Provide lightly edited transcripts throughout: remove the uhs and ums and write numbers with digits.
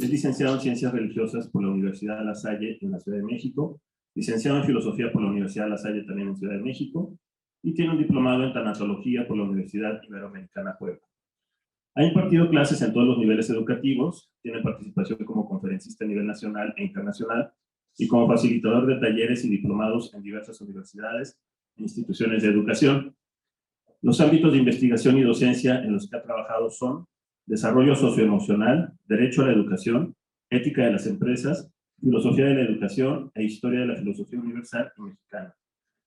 Es licenciado en Ciencias Religiosas por la Universidad de La Salle en la Ciudad de México, licenciado en Filosofía por la Universidad de La Salle también en Ciudad de México, y tiene un diplomado en Tanatología por la Universidad Iberoamericana Puebla. Ha impartido clases en todos los niveles educativos, tiene participación como conferencista a nivel nacional e internacional y como facilitador de talleres y diplomados en diversas universidades e instituciones de educación. Los ámbitos de investigación y docencia en los que ha trabajado son desarrollo socioemocional, derecho a la educación, ética de las empresas, filosofía de la educación e historia de la filosofía universal y mexicana,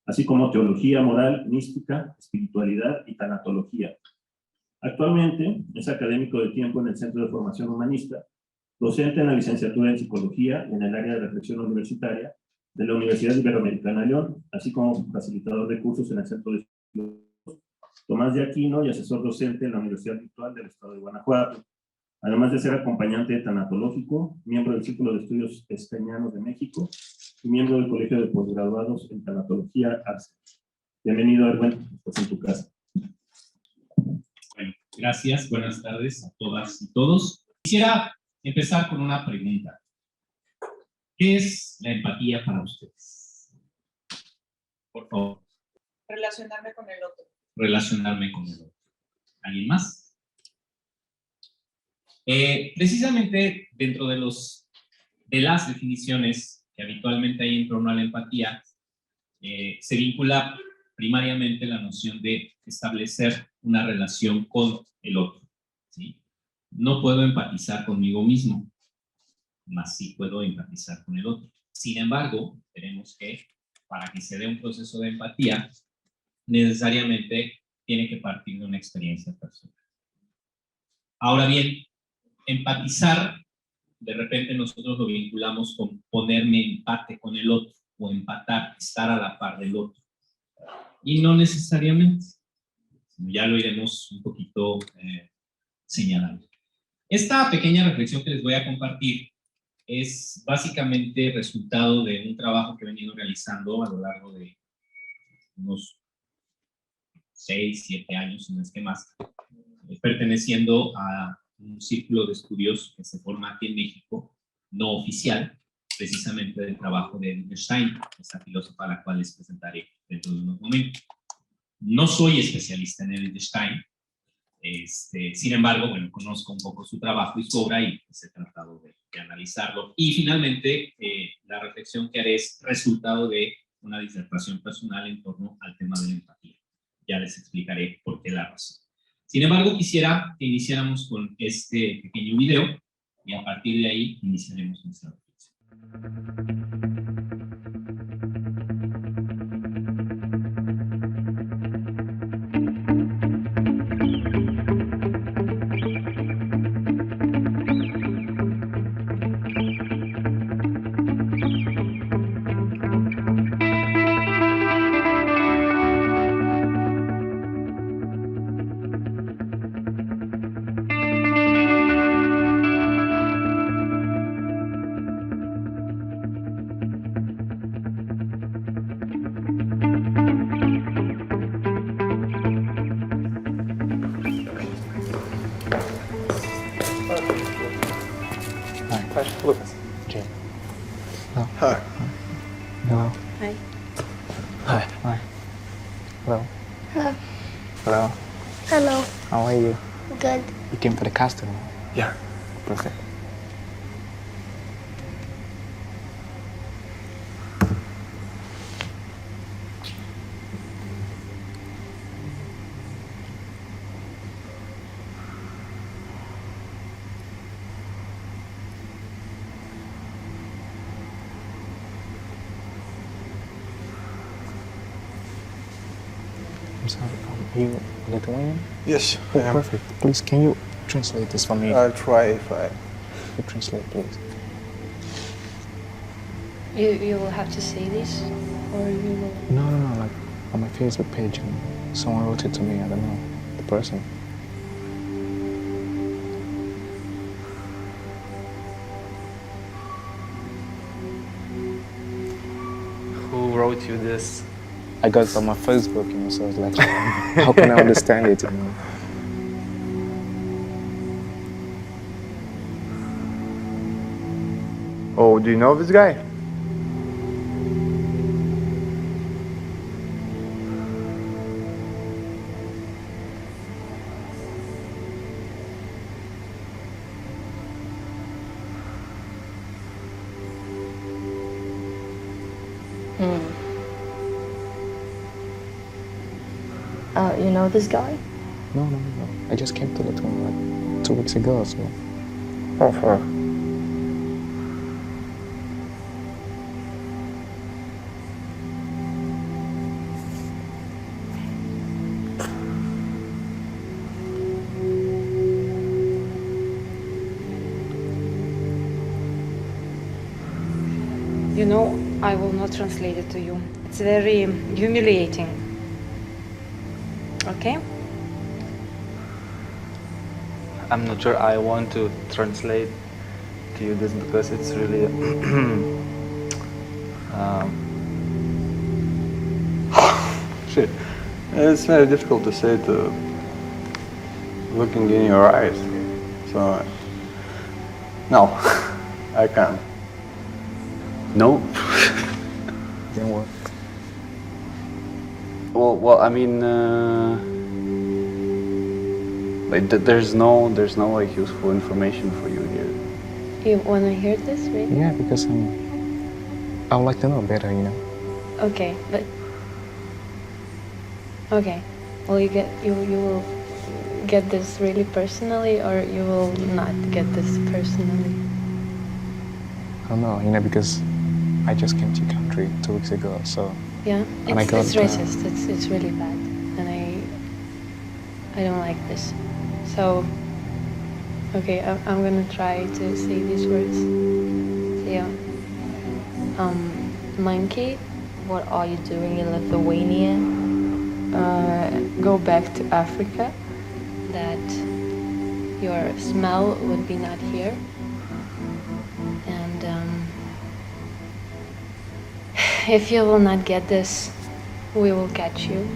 así como teología moral, mística, espiritualidad y tanatología. Actualmente es académico de tiempo en el Centro de Formación Humanista, docente en la licenciatura en Psicología y en el área de reflexión universitaria de la Universidad Iberoamericana León, así como facilitador de cursos en el Centro de Tomás de Aquino y asesor docente en la Universidad Virtual del Estado de Guanajuato, además de ser acompañante tanatológico, miembro del Círculo de Estudios Escañanos de México y miembro del Colegio de Posgraduados en Tanatología ARCE. Bienvenido, Erwin, estás en tu casa. Bueno, gracias, buenas tardes a todas y todos. Quisiera empezar con una pregunta. ¿Qué es la empatía para ustedes? Por favor. Relacionarme con el otro. Relacionarme con el otro. ¿Alguien más? Precisamente dentro de las definiciones que habitualmente hay en torno a la empatía, se vincula primariamente la noción de establecer una relación con el otro, ¿sí? No puedo empatizar conmigo mismo, mas sí puedo empatizar con el otro. Sin embargo, tenemos que, para que se dé un proceso de empatía, necesariamente tiene que partir de una experiencia personal. Ahora bien, empatizar, de repente nosotros lo vinculamos con ponerme empate con el otro, o empatar, estar a la par del otro. Y no necesariamente. Ya lo iremos un poquito señalando. Esta pequeña reflexión que les voy a compartir es básicamente resultado de un trabajo que he venido realizando a lo largo de unos 6, 7 años, si no es que más, perteneciendo a un círculo de estudios que se forma aquí en México, no oficial, precisamente del trabajo de Wittgenstein, esa filósofa a la cual les presentaré dentro de unos momentos. No soy especialista en Wittgenstein, sin embargo, bueno, conozco un poco su trabajo y su obra y pues he tratado de analizarlo. Y finalmente, la reflexión que haré es resultado de una disertación personal en torno al tema de la empatía. Ya les explicaré por qué la razón. Sin embargo, quisiera que iniciáramos con este pequeño video y a partir de ahí iniciaremos nuestra reflexión. Lucas. Jim. Oh. Hi. Hello. Hi. Hi. Hi. Hello. Hello. Hello. Hello. How are you? Good. You came for the casting? Yeah. Perfect. I'm sorry, are you Lithuanian? Yes, I am. Perfect. Please, can you translate this for me? I'll try if I... You translate, please. You will have to say this, or you will. No, like on my Facebook page, and someone wrote it to me, I don't know, the person. Who wrote you this? I got it on my Facebook, so I was like, how can I understand it, Oh, do you know this guy? You know this guy? No. I just came to Lithuania like 2 weeks ago, so Oh, fuck. You know, I will not translate it to you. It's very humiliating. Okay? I'm not sure I want to translate to you this because it's really Shit. It's very difficult to say to looking in your eyes. So, no, I can't. no. didn't work. Well, I mean, like there's no like useful information for you here. You wanna hear this, really? Yeah, because I would like to know better, you know. Okay, but okay. Well, you will get this really personally, or you will not get this personally. I don't know, you know, because I just came to your country 2 weeks ago, so Yeah, And I it's got, racist. It's really bad, and I don't like this. So, okay, I'm gonna try to say these words. So, yeah. Monkey, what are you doing in Lithuania? Go back to Africa. That your smell would be not here. And if you will not get this, we will catch you.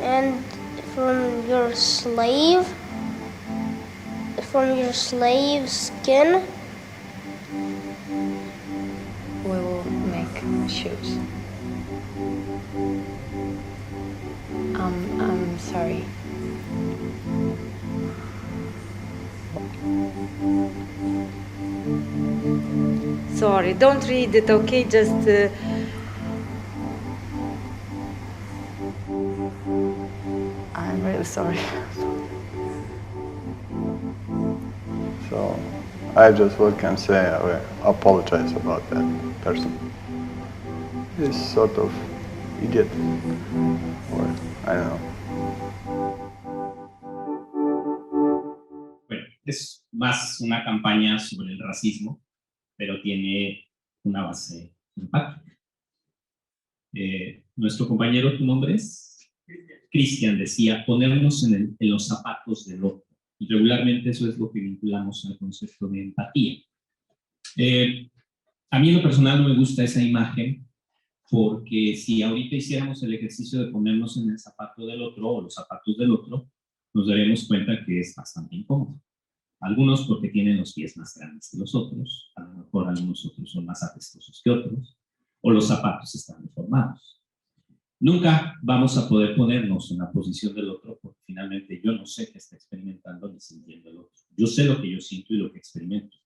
And from your slave skin, We will make shoes. I'm sorry. Sorry, don't read it, okay? Just. I'm really sorry. So, I just what can say, I apologize about that person. He's sort of idiot, or I don't know. Bueno, es más una campaña sobre el racismo, pero tiene una base empática. Nuestro compañero, ¿tu nombre es? Cristian decía, ponernos en los zapatos del otro. Y regularmente eso es lo que vinculamos al concepto de empatía. A mí en lo personal no me gusta esa imagen, porque si ahorita hiciéramos el ejercicio de ponernos en el zapato del otro o los zapatos del otro, nos daremos cuenta que es bastante incómodo. Algunos porque tienen los pies más grandes que los otros, a lo mejor algunos otros son más apestosos que otros, o los zapatos están deformados. Nunca vamos a poder ponernos en la posición del otro porque finalmente yo no sé qué está experimentando ni sintiendo el otro. Yo sé lo que yo siento y lo que experimento,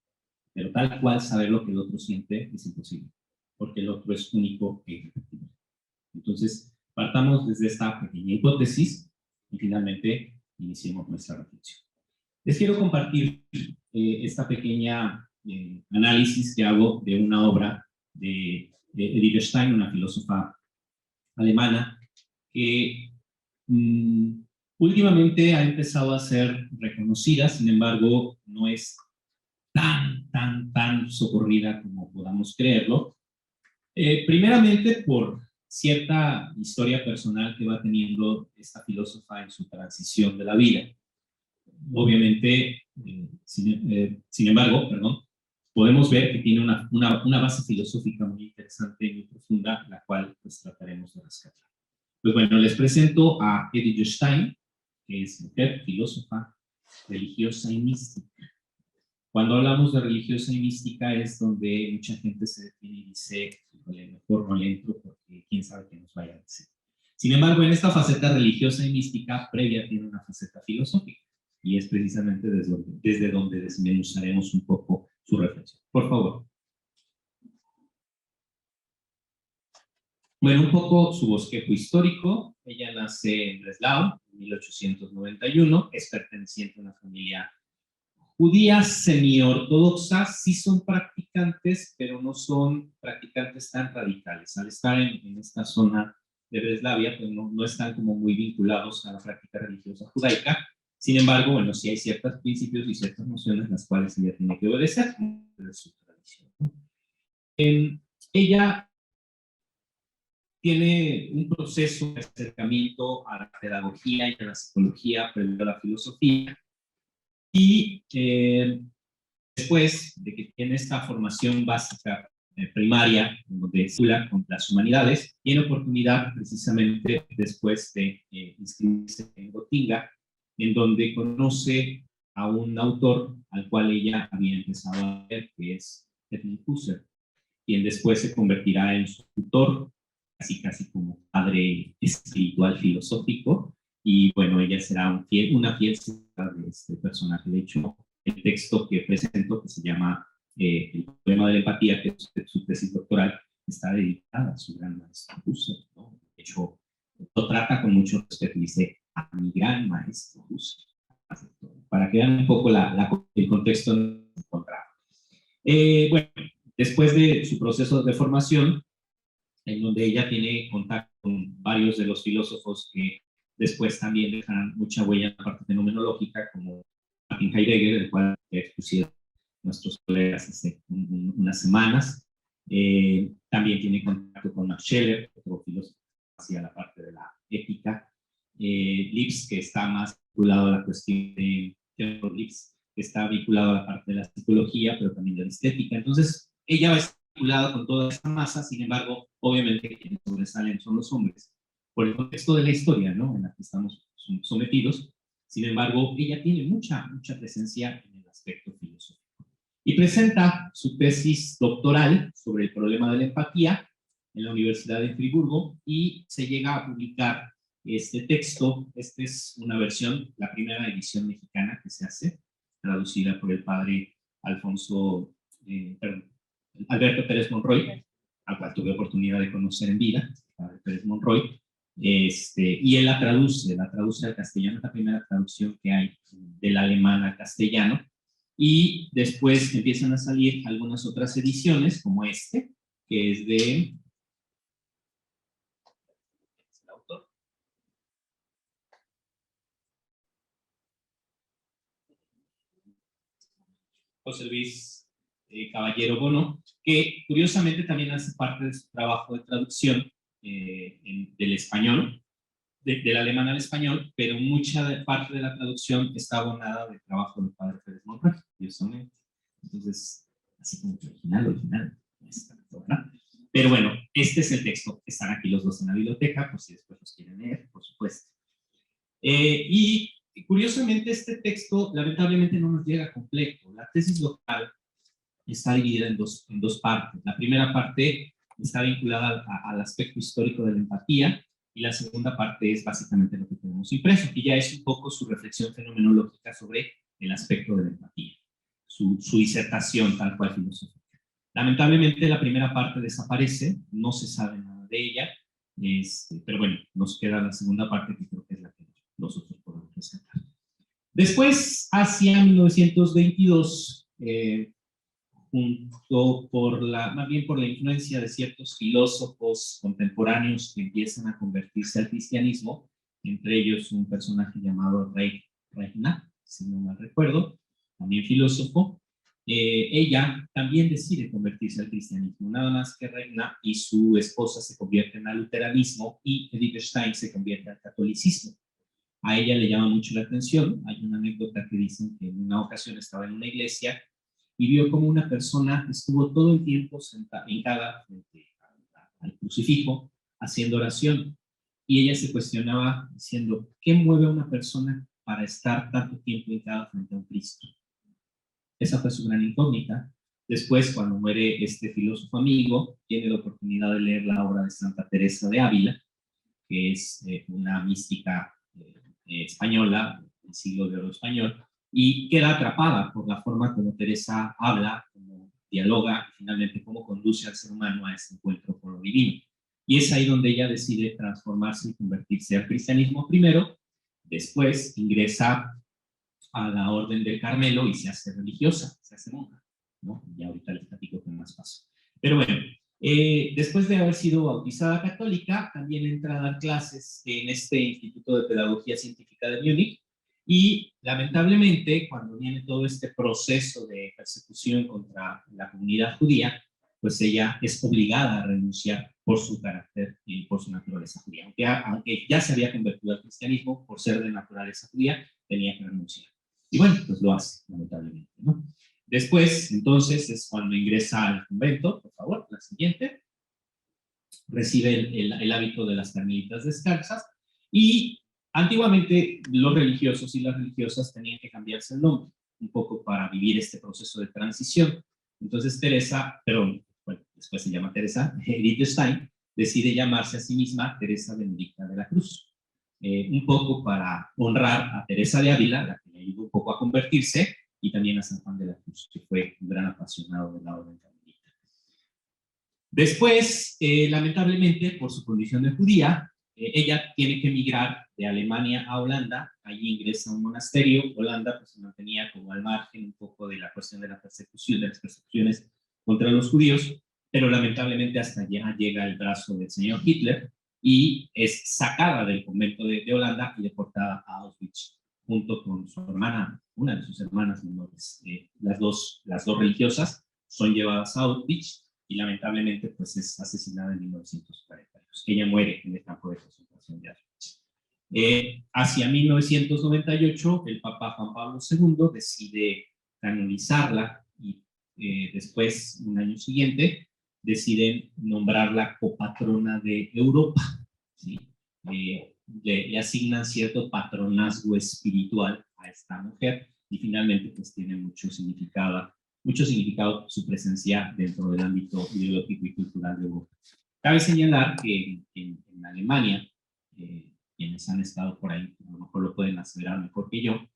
pero tal cual saber lo que el otro siente es imposible, porque el otro es único e irrepetible. Entonces, partamos desde esta pequeña hipótesis y finalmente iniciemos nuestra reflexión. Les quiero compartir esta pequeña análisis que hago de una obra de Edith Stein, una filósofa alemana, que últimamente ha empezado a ser reconocida, sin embargo, no es tan socorrida como podamos creerlo. Primeramente por cierta historia personal que va teniendo esta filósofa en su transición de la vida. Obviamente, sin embargo, podemos ver que tiene una base filosófica muy interesante y muy profunda, la cual pues trataremos de rescatar. Pues bueno, les presento a Edith Stein, que es mujer, filósofa, religiosa y mística. Cuando hablamos de religiosa y mística es donde mucha gente se detiene y dice, mejor no le entro porque quién sabe qué nos vaya a decir. Sin embargo, en esta faceta religiosa y mística previa tiene una faceta filosófica y es precisamente desde donde desmenuzaremos un poco su reflexión. Por favor. Bueno, un poco su bosquejo histórico. Ella nace en Breslau en 1891, es perteneciente a una familia judía semi-ortodoxa. Sí son practicantes, pero no son practicantes tan radicales. Al estar en esta zona de Breslavia, pues no están como muy vinculados a la práctica religiosa judaica. Sin embargo, bueno, sí hay ciertos principios y ciertas nociones las cuales ella tiene que obedecer de su tradición. Ella tiene un proceso de acercamiento a la pedagogía y a la psicología previo a la filosofía, y después de que tiene esta formación básica primaria, donde estudia con las humanidades, tiene oportunidad precisamente después de inscribirse en Gotinga, en donde conoce a un autor al cual ella había empezado a ver, que es Edmund Husserl, quien después se convertirá en su tutor, casi como padre espiritual filosófico, y bueno, ella será una fiel seguidora de este personaje. De hecho, el texto que presento, que se llama El problema de la empatía, que es su tesis doctoral, está dedicada a su gran maestro Husserl, ¿no? De hecho, lo trata con mucho respeto y dice, a mi gran maestro Husserl, para que vean un poco el contexto en el que se encontraba. Bueno, después de su proceso de formación, en donde ella tiene contacto con varios de los filósofos que después también dejan mucha huella en la parte fenomenológica, como Martin Heidegger, el cual ya expusieron nuestros colegas hace unas semanas. También tiene contacto con Max Scheler, otro filósofo hacia la parte de la ética. Lipps, que está más vinculado a la cuestión de Lipps, que está vinculado a la parte de la psicología, pero también de la estética. Entonces, ella va a estar vinculada con toda esta masa. Sin embargo, obviamente quienes sobresalen son los hombres, por el contexto de la historia, ¿no?, en la que estamos sometidos. Sin embargo, ella tiene mucha presencia en el aspecto filosófico. Y presenta su tesis doctoral sobre el problema de la empatía en la Universidad de Friburgo, y se llega a publicar este texto. Esta es una versión, la primera edición mexicana que se hace, traducida por el padre Alberto Pérez Monroy, al cual tuve oportunidad de conocer en vida, el padre Pérez Monroy. Y él la traduce al castellano, es la primera traducción que hay del alemán al castellano, y después empiezan a salir algunas otras ediciones, como que es de el autor. José Luis Caballero Bono, que curiosamente también hace parte de su trabajo de traducción del español, del alemán al español, pero mucha parte de la traducción está abonada del trabajo del padre Pérez Monroy, curiosamente. Entonces, así como que original, ¿verdad? Pero bueno, este es el texto. Están aquí los dos en la biblioteca, por si después los quieren leer, por supuesto. Y curiosamente, este texto lamentablemente no nos llega completo. La tesis local está dividida en dos partes. La primera parte está vinculada al aspecto histórico de la empatía, y la segunda parte es básicamente lo que tenemos impreso, que ya es un poco su reflexión fenomenológica sobre el aspecto de la empatía, su disertación tal cual filosófica. Lamentablemente la primera parte desaparece, no se sabe nada de ella, pero bueno, nos queda la segunda parte, que creo que es la que nosotros podemos rescatar. Después, hacia 1922, más bien por la influencia de ciertos filósofos contemporáneos que empiezan a convertirse al cristianismo, entre ellos un personaje llamado Reichenbach, si no mal recuerdo, también filósofo. Ella también decide convertirse al cristianismo, nada más que Reichenbach y su esposa se convierten al luteranismo y Edith Stein se convierte al catolicismo. A ella le llama mucho la atención. Hay una anécdota que dicen que en una ocasión estaba en una iglesia y vio como una persona estuvo todo el tiempo hincada frente al crucifijo haciendo oración, y ella se cuestionaba diciendo, ¿qué mueve a una persona para estar tanto tiempo hincado frente a un Cristo? Esa fue su gran incógnita. Después, cuando muere este filósofo amigo, tiene la oportunidad de leer la obra de Santa Teresa de Ávila, que es una mística española, del siglo de oro español, y queda atrapada por la forma como Teresa habla, como dialoga, y finalmente cómo conduce al ser humano a ese encuentro con lo divino. Y es ahí donde ella decide transformarse y convertirse al cristianismo primero, después ingresa a la Orden del Carmelo y se hace religiosa, se hace monja, ¿no? Y ahorita les platico con más paso. Pero bueno, después de haber sido bautizada católica, también entra a dar clases en este Instituto de Pedagogía Científica de Múnich, y lamentablemente, cuando viene todo este proceso de persecución contra la comunidad judía, pues ella es obligada a renunciar por su carácter y por su naturaleza judía. Aunque ya se había convertido al cristianismo, por ser de naturaleza judía, tenía que renunciar. Y bueno, pues lo hace, lamentablemente, ¿no? Después, entonces, es cuando ingresa al convento, por favor, la siguiente. Recibe el hábito de las carmelitas descalzas, y antiguamente los religiosos y las religiosas tenían que cambiarse el nombre, un poco para vivir este proceso de transición. Entonces después se llama Teresa, Edith Stein, decide llamarse a sí misma Teresa Benedicta de la Cruz. Un poco para honrar a Teresa de Ávila, la que le ayudó un poco a convertirse, y también a San Juan de la Cruz, que fue un gran apasionado de la orden carmelita. Después, lamentablemente, por su condición de judía, ella tiene que emigrar de Alemania a Holanda. Allí ingresa a un monasterio. Holanda pues, se mantenía como al margen un poco de la cuestión de la persecución, de las persecuciones contra los judíos, pero lamentablemente hasta allá llega el brazo del señor Hitler y es sacada del convento de Holanda y deportada a Auschwitz, junto con su hermana, una de sus hermanas menores. Las dos religiosas son llevadas a Auschwitz y lamentablemente pues es asesinada en 1942. Ella muere en el campo de concentración de Auschwitz. Hacia 1998 el Papa Juan Pablo II decide canonizarla y después, un año siguiente, deciden nombrarla copatrona de Europa, ¿sí? Le asignan cierto patronazgo espiritual a esta mujer y finalmente pues tiene mucho significado su presencia dentro del ámbito ideológico y cultural de Europa. Cabe señalar que en Alemania, quienes han estado por ahí, a lo mejor lo pueden aseverar mejor que yo,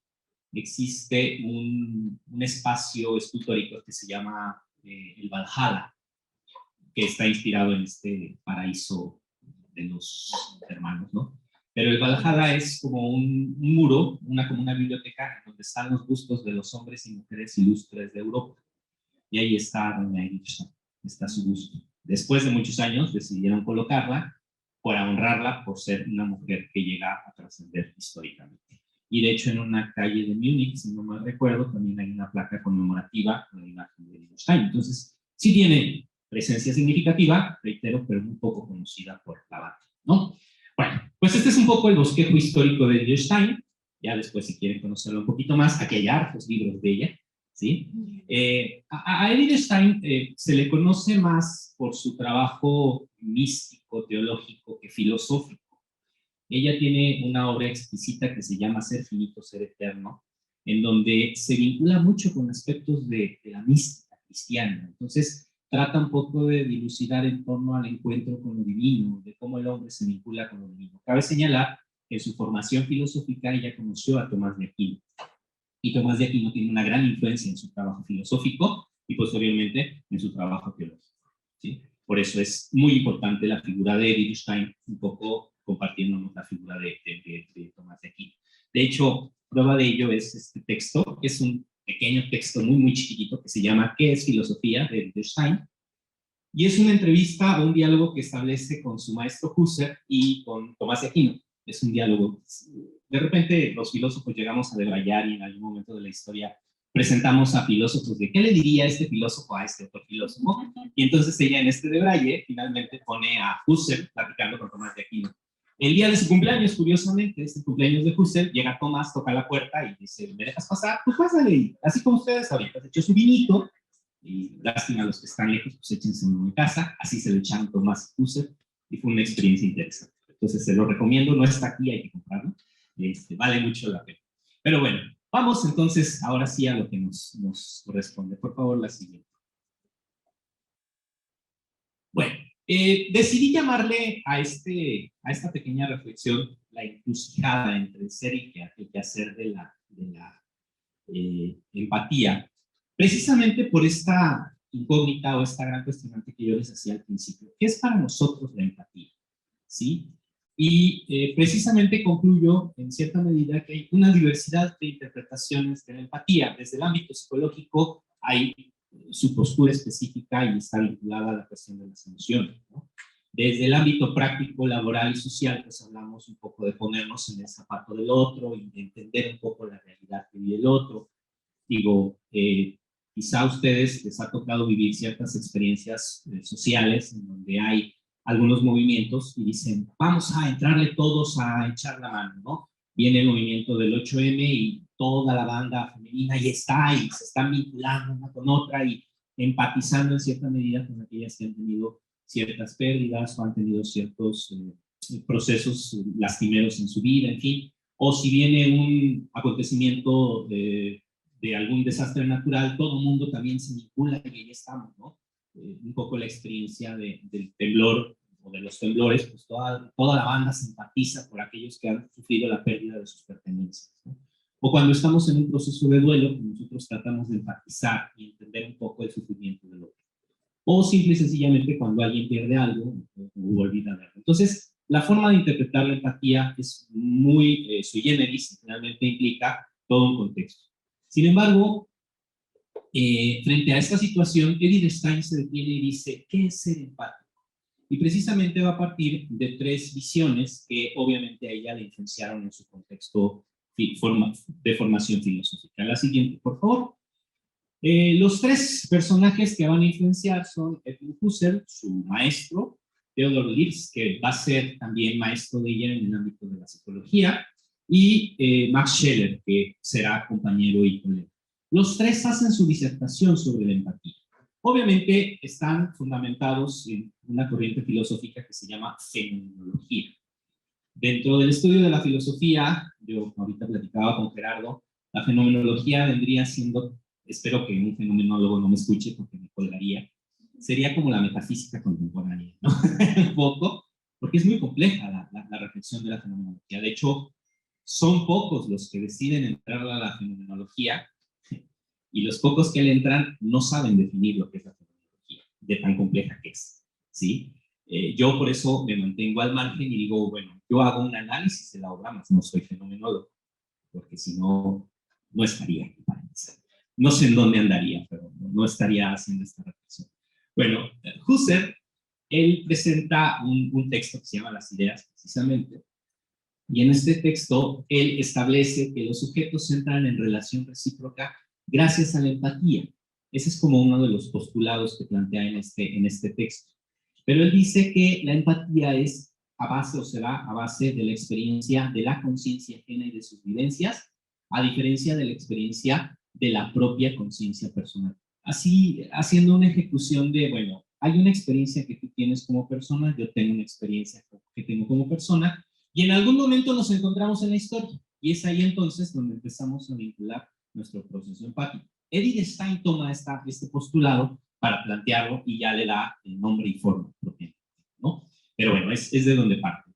existe un espacio escultórico que se llama el Valhalla, que está inspirado en este paraíso de los hermanos, ¿no? Pero el Valhalla es como un muro, como una biblioteca, donde están los bustos de los hombres y mujeres ilustres de Europa. Y ahí está doña Edith Stein, está su busto. Después de muchos años decidieron colocarla para honrarla por ser una mujer que llega a trascender históricamente. Y de hecho en una calle de Múnich, si no mal recuerdo, también hay una placa conmemorativa con la imagen de Edith Stein. Entonces, sí tiene presencia significativa, reitero, pero muy poco conocida por la banda, ¿no? Bueno, pues este es un poco el bosquejo histórico de Edith Stein. Ya después, si quieren conocerlo un poquito más, aquí hay hartos libros de ella, ¿sí? A Edith Stein se le conoce más por su trabajo místico, teológico, que filosófico. Ella tiene una obra exquisita que se llama Ser finito, ser eterno, en donde se vincula mucho con aspectos de la mística cristiana. Entonces, trata un poco de dilucidar en torno al encuentro con lo divino, de cómo el hombre se vincula con lo divino. Cabe señalar que en su formación filosófica ella conoció a Tomás de Aquino. Y Tomás de Aquino tiene una gran influencia en su trabajo filosófico y posteriormente en su trabajo teológico, ¿sí? Por eso es muy importante la figura de Edith Stein, un poco compartiéndonos la figura de Tomás de Aquino. De hecho, prueba de ello es este texto, que es un pequeño texto muy, muy chiquitito que se llama ¿Qué es filosofía? De Edith Stein. Y es una entrevista o un diálogo que establece con su maestro Husserl y con Tomás de Aquino. Es un diálogo. De repente los filósofos llegamos a debrayar y en algún momento de la historia presentamos a filósofos de qué le diría este filósofo a este otro filósofo. Y entonces ella en este debraye finalmente pone a Husserl platicando con Tomás de Aquino. El día de su cumpleaños, curiosamente, este cumpleaños de Husserl, llega Tomás, toca la puerta y dice, ¿me dejas pasar? Pues pásale. Así como ustedes ahorita, se echó su vinito, y lástima a los que están lejos, pues échense uno en casa. Así se lo echaron Tomás y Husserl, y fue una experiencia interesante. Entonces se lo recomiendo, no está aquí, hay que comprarlo. Vale mucho la pena. Pero bueno, vamos entonces ahora sí a lo que nos corresponde. Por favor, la siguiente. Bueno, decidí llamarle a esta pequeña reflexión la encrucijada entre el ser y el quehacer de la empatía, precisamente por esta incógnita o esta gran cuestionante que yo les hacía al principio. ¿Qué es para nosotros la empatía? ¿Sí? Y precisamente concluyo en cierta medida que hay una diversidad de interpretaciones de la empatía. Desde el ámbito psicológico hay su postura específica y está vinculada a la cuestión de las emociones, ¿no? Desde el ámbito práctico, laboral y social, pues hablamos un poco de ponernos en el zapato del otro y de entender un poco la realidad que vive el otro. Digo, quizá a ustedes les ha tocado vivir ciertas experiencias sociales en donde hay algunos movimientos y dicen, vamos a entrarle todos a echar la mano, ¿no? Viene el movimiento del 8M y toda la banda femenina y se están vinculando una con otra y empatizando en cierta medida con aquellas que han tenido ciertas pérdidas o han tenido ciertos procesos lastimeros en su vida, en fin. O si viene un acontecimiento de algún desastre natural, todo el mundo también se vincula y ahí estamos, ¿no? Un poco la experiencia del temblor o de los temblores, pues toda la banda se empatiza por aquellos que han sufrido la pérdida de sus pertenencias, ¿no? O cuando estamos en un proceso de duelo, nosotros tratamos de empatizar y entender un poco el sufrimiento del otro. O simple y sencillamente cuando alguien pierde algo o olvida de algo. Entonces, la forma de interpretar la empatía es muy sui generis, finalmente implica todo un contexto. Sin embargo, frente a esta situación, Edith Stein se detiene y dice, ¿qué es ser empático? Y precisamente va a partir de 3 visiones que obviamente a ella le influenciaron en su contexto de formación filosófica. La siguiente, por favor. Los 3 personajes que van a influenciar son Edmund Husserl, su maestro, Theodor Lipps, que va a ser también maestro de ella en el ámbito de la psicología, y Max Scheler, que será compañero y colega. Los 3 hacen su disertación sobre la empatía. Obviamente están fundamentados en una corriente filosófica que se llama fenomenología. Dentro del estudio de la filosofía, yo ahorita platicaba con Gerardo, la fenomenología vendría siendo, espero que un fenomenólogo no me escuche porque me colgaría, sería como la metafísica contemporánea, ¿no? Un poco, porque es muy compleja la reflexión de la fenomenología. De hecho, son pocos los que deciden entrar a la fenomenología y los pocos que le entran no saben definir lo que es la fenomenología, de tan compleja que es, ¿sí? Yo por eso me mantengo al margen y digo, bueno, yo hago un análisis de la obra, más no soy fenomenólogo, porque si no, no estaría aquí para empezar. No sé en dónde andaría, pero no estaría haciendo esta reflexión. Bueno, Husserl, él presenta un texto que se llama Las ideas, precisamente, y en este texto él establece que los sujetos entran en relación recíproca gracias a la empatía. Ese es como uno de los postulados que plantea en este texto. Pero él dice que la empatía es a base o será a base de la experiencia de la conciencia ajena y de sus vivencias, a diferencia de la experiencia de la propia conciencia personal. Así, haciendo una ejecución de, bueno, hay una experiencia que tú tienes como persona, yo tengo una experiencia que tengo como persona, y en algún momento nos encontramos en la historia, y es ahí entonces donde empezamos a vincular nuestro proceso empático. Edith Stein toma este postulado para plantearlo y ya le da nombre y forma, ¿no? Pero bueno, es de donde parte.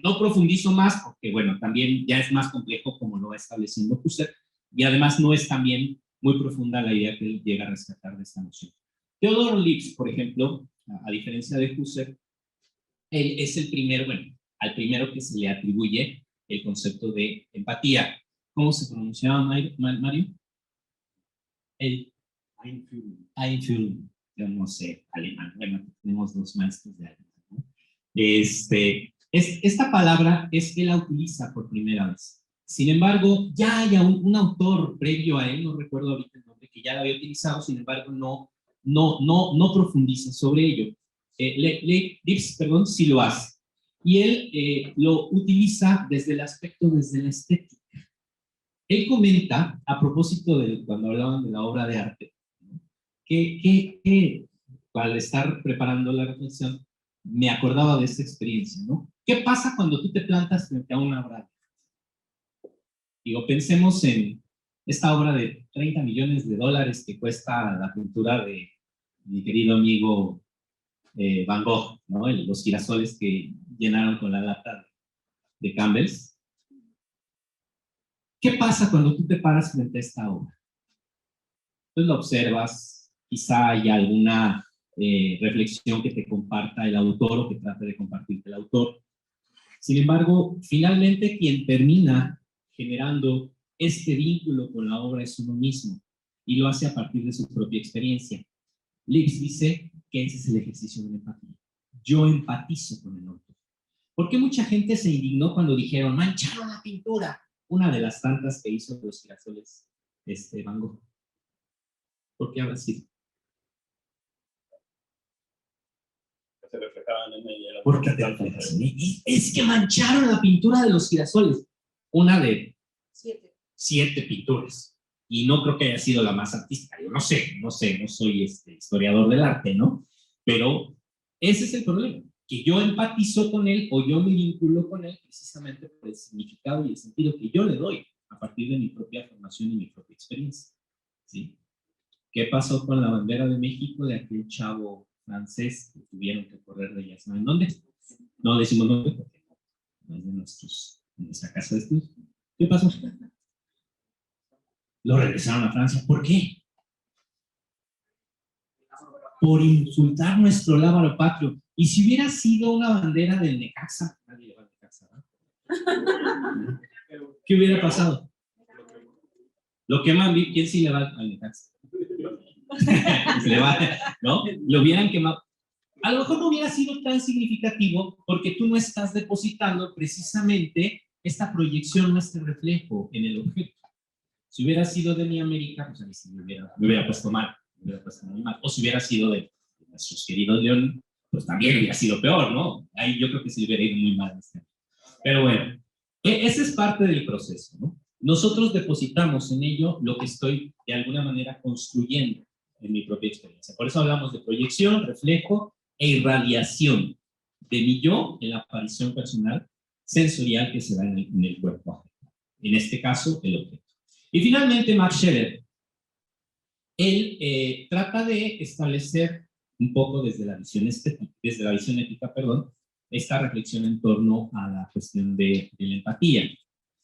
No profundizo más porque, bueno, también ya es más complejo como lo va estableciendo Husserl, y además no es también muy profunda la idea que él llega a rescatar de esta noción. Theodor Lipps, por ejemplo, a diferencia de Husserl, él es el primero, bueno, al primero que se le atribuye el concepto de empatía. ¿Cómo se pronunciaba, Mario? Einfühlung. Yo no sé alemán. Bueno, tenemos 2 maestros de alemán, ¿no? Esta palabra él la utiliza por primera vez. Sin embargo, ya hay un autor previo a él, no recuerdo ahorita el nombre, que ya la había utilizado, sin embargo, no profundiza sobre ello. Lipps, sí lo hace. Y él lo utiliza desde el aspecto, desde la estética. Él comenta, a propósito de cuando hablaban de la obra de arte, ¿no? que al estar preparando la reflexión, me acordaba de esta experiencia, ¿no? ¿Qué pasa cuando tú te plantas frente a una obra de arte? Digo, pensemos en esta obra de $30 millones que cuesta la pintura de mi querido amigo Van Gogh, ¿no? Los girasoles que llenaron con la lata de Campbell's. ¿Qué pasa cuando tú te paras frente a esta obra? Pues lo observas, quizá haya alguna reflexión que te comparta el autor o que trate de compartirte el autor. Sin embargo, finalmente quien termina generando este vínculo con la obra es uno mismo y lo hace a partir de su propia experiencia. Lips dice que ese es el ejercicio de la empatía. Yo empatizo con el autor. ¿Por qué mucha gente se indignó cuando dijeron mancharon la pintura? Una de las tantas que hizo los girasoles Van Gogh. ¿Por qué habrá sido? Se reflejaban en ella. ¿Por qué te reflejas en ella? Es que mancharon la pintura de los girasoles. Una de 7 pinturas. Y no creo que haya sido la más artística. Yo no sé, no soy historiador del arte, ¿no? Pero ese es el problema, que yo empatizo con él o yo me vinculo con él precisamente por el significado y el sentido que yo le doy a partir de mi propia formación y mi propia experiencia, ¿sí? ¿Qué pasó con la bandera de México de aquel chavo francés que tuvieron que correr de ya saben dónde? No decimos dónde porque no es de nuestra casa de estudios. ¿Qué pasó? Lo regresaron a Francia. ¿Por qué? Por insultar nuestro lábaro patrio. Y si hubiera sido una bandera del Necaxa, nadie le va al Necaxa, ¿no? ¿Qué hubiera pasado? Lo queman, ¿quién sí le va al Necaxa? ¿No? Lo hubieran quemado. A lo mejor no hubiera sido tan significativo porque tú no estás depositando precisamente esta proyección, este reflejo en el objeto. Si hubiera sido de mi América, pues a mí sí me hubiera puesto mal, muy mal. O si hubiera sido de nuestros queridos León, pues también hubiera sido peor, ¿no? Ahí yo creo que se le hubiera ido muy mal. Pero bueno, ese es parte del proceso, ¿no? Nosotros depositamos en ello lo que estoy de alguna manera construyendo en mi propia experiencia. Por eso hablamos de proyección, reflejo e irradiación de mi yo en la aparición personal sensorial que se da en el cuerpo. En este caso, el objeto. Y finalmente, Max Scheler, él trata de establecer un poco desde la visión ética, esta reflexión en torno a la cuestión de la empatía.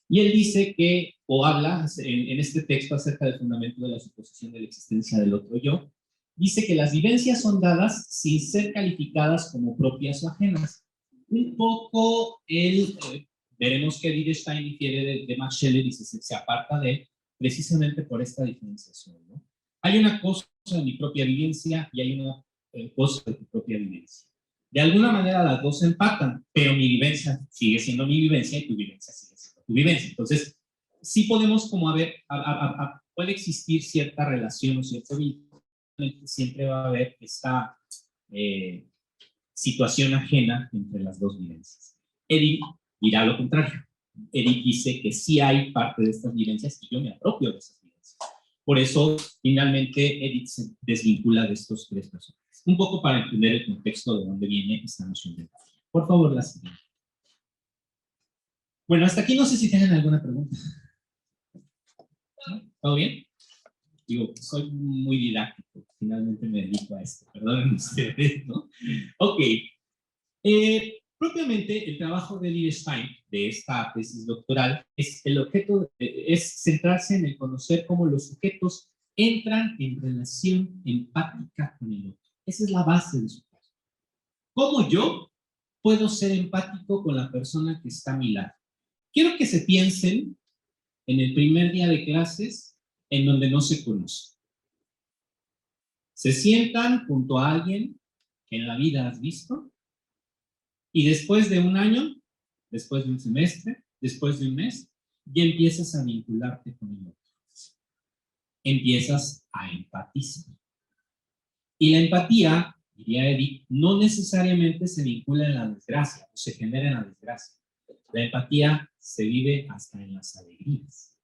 Y él dice que, o habla en este texto acerca del fundamento de la suposición de la existencia del otro yo, dice que las vivencias son dadas sin ser calificadas como propias o ajenas. Un poco veremos que Wittgenstein difiere de Max Scheler y se aparta de él precisamente por esta diferenciación, ¿no? Hay una cosa de mi propia vivencia y hay una cosa de tu propia vivencia. De alguna manera las dos se empatan, pero mi vivencia sigue siendo mi vivencia y tu vivencia sigue siendo tu vivencia. Entonces, sí podemos como puede existir cierta relación o cierto vínculo, siempre va a haber esta situación ajena entre las dos vivencias. Eric dirá lo contrario. Eric dice que sí hay parte de estas vivencias y yo me apropio de esas vivencias. Por eso, finalmente, Eric se desvincula de estos 3 personajes. Un poco para entender el contexto de dónde viene esta noción de empatía. Por favor, la siguiente. Bueno, hasta aquí no sé si tienen alguna pregunta. ¿No? ¿Todo bien? Digo, soy muy didáctico. Finalmente me dedico a esto. Perdonen ustedes, ¿no? Ok. Propiamente, el trabajo de Wittgenstein, de esta tesis doctoral, el objeto es centrarse en el conocer cómo los sujetos entran en relación empática con el otro. Esa es la base de su caso. ¿Cómo yo puedo ser empático con la persona que está a mi lado? Quiero que se piensen en el primer día de clases en donde no se conocen. Se sientan junto a alguien que en la vida has visto. Y después de un año, después de un semestre, después de un mes, ya empiezas a vincularte con el otro. Empiezas a empatizar. Y la empatía, diría Edith, no necesariamente se vincula en la desgracia o se genera en la desgracia. La empatía se vive hasta en las alegrías.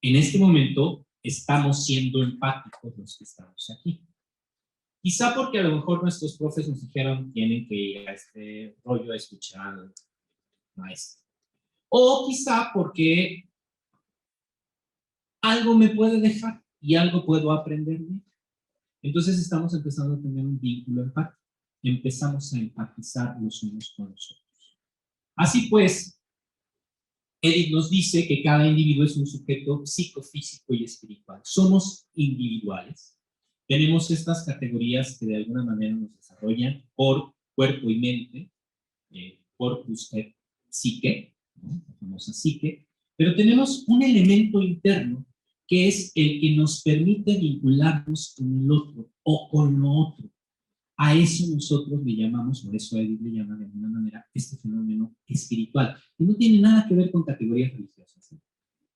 En este momento estamos siendo empáticos los que estamos aquí. Quizá porque a lo mejor nuestros profes nos dijeron tienen que ir a este rollo a escuchar al maestro. O quizá porque algo me puede dejar y algo puedo aprender de él. Entonces estamos empezando a tener un vínculo empático. Empezamos a empatizar los unos con los otros. Así pues, Edith nos dice que cada individuo es un sujeto psicofísico y espiritual. Somos individuales. Tenemos estas categorías que de alguna manera nos desarrollan por cuerpo y mente, corpus et psique, ¿no? La famosa psique, pero tenemos un elemento interno que es el que nos permite vincularnos con el otro o con lo otro. A eso nosotros le llamamos, por eso Edith le llama de alguna manera este fenómeno espiritual. Y no tiene nada que ver con categorías religiosas, ¿sí?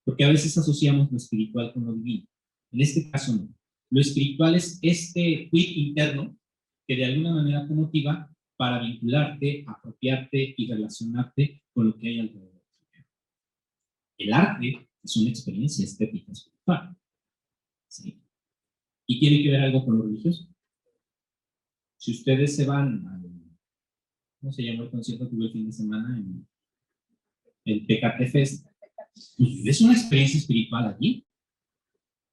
Porque a veces asociamos lo espiritual con lo divino. En este caso no. Lo espiritual es este quid interno que de alguna manera te motiva para vincularte, apropiarte y relacionarte con lo que hay alrededor. El arte es una experiencia estética espiritual, ¿sí? Y tiene que ver algo con lo religioso. Si ustedes se van al, ¿cómo se llama el concierto que hubo el fin de semana? En el Tecate Fest. Es una experiencia espiritual allí.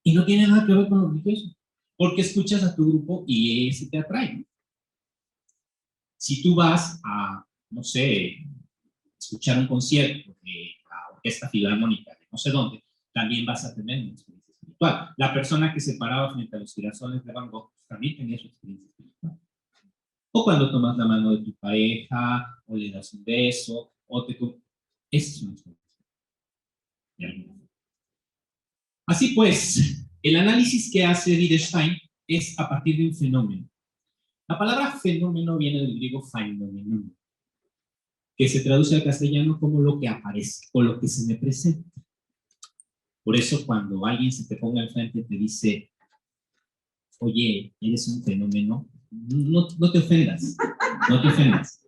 Y no tiene nada que ver con lo religioso. Porque escuchas a tu grupo y ese te atrae, ¿no? Si tú vas a, no sé, escuchar un concierto de la Orquesta Filarmónica de no sé dónde, también vas a tener una experiencia espiritual. La persona que se paraba frente a los girasoles de Van Gogh también tenía su experiencia espiritual. O cuando tomas la mano de tu pareja, o le das un beso, o te... Esa es una experiencia. Así pues, el análisis que hace Wittgenstein es a partir de un fenómeno. La palabra fenómeno viene del griego phainomeno, que se traduce al castellano como lo que aparece, o lo que se me presenta. Por eso cuando alguien se te ponga enfrente y te dice, oye, eres un fenómeno, no te ofendas, no te ofendas,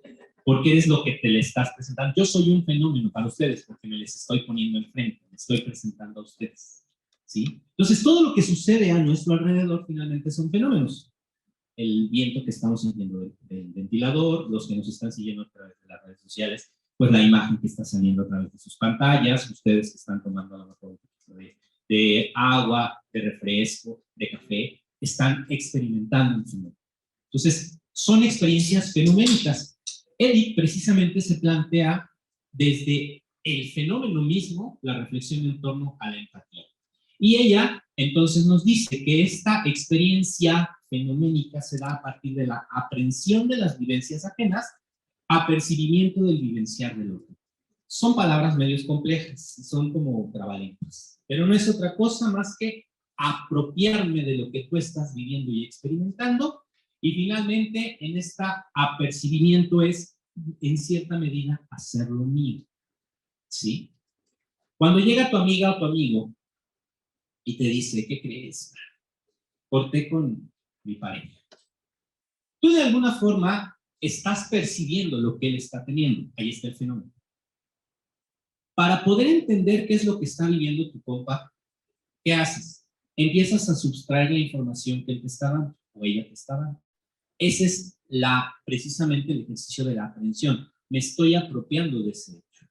porque eres lo que te le estás presentando. Yo soy un fenómeno para ustedes porque me les estoy poniendo enfrente, me estoy presentando a ustedes, ¿sí? Entonces todo lo que sucede a nuestro alrededor finalmente son fenómenos. El viento que estamos sintiendo del ventilador, los que nos están siguiendo a través de las redes sociales, pues la imagen que está saliendo a través de sus pantallas, ustedes que están tomando a lo mejor de agua, de refresco, de café, están experimentando un fenómeno. Entonces, son experiencias fenoménicas. Edith precisamente se plantea desde el fenómeno mismo la reflexión en torno a la empatía. Y ella entonces nos dice que esta experiencia fenoménica se da a partir de la aprehensión de las vivencias ajenas, apercibimiento del vivenciar del otro. Son palabras medios complejas, son como trabalenguas, pero no es otra cosa más que apropiarme de lo que tú estás viviendo y experimentando, y finalmente en este apercibimiento es, en cierta medida, hacerlo mío, ¿sí? Cuando llega tu amiga o tu amigo y te dice, ¿qué crees? Corté con mi pareja. Tú de alguna forma estás percibiendo lo que él está teniendo. Ahí está el fenómeno. Para poder entender qué es lo que está viviendo tu compa, ¿qué haces? Empiezas a sustraer la información que él te está dando o ella te está dando. Ese es precisamente el ejercicio de la aprehensión. Me estoy apropiando de ese hecho.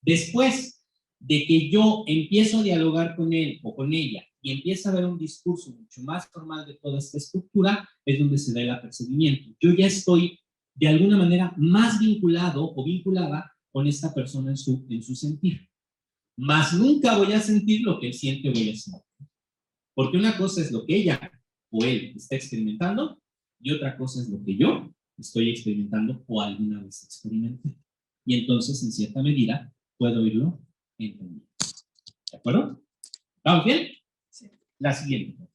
Después de que yo empiezo a dialogar con él o con ella y empieza a haber un discurso mucho más formal de toda esta estructura, es donde se da el apercibimiento. Yo ya estoy de alguna manera más vinculado o vinculada con esta persona en su sentir. Más nunca voy a sentir lo que él siente o voy a sentir. Porque una cosa es lo que ella o él está experimentando y otra cosa es lo que yo estoy experimentando o alguna vez experimenté. Y entonces, en cierta medida, puedo irlo entendiendo. ¿De acuerdo? ¿Vamos bien? Sí. La siguiente.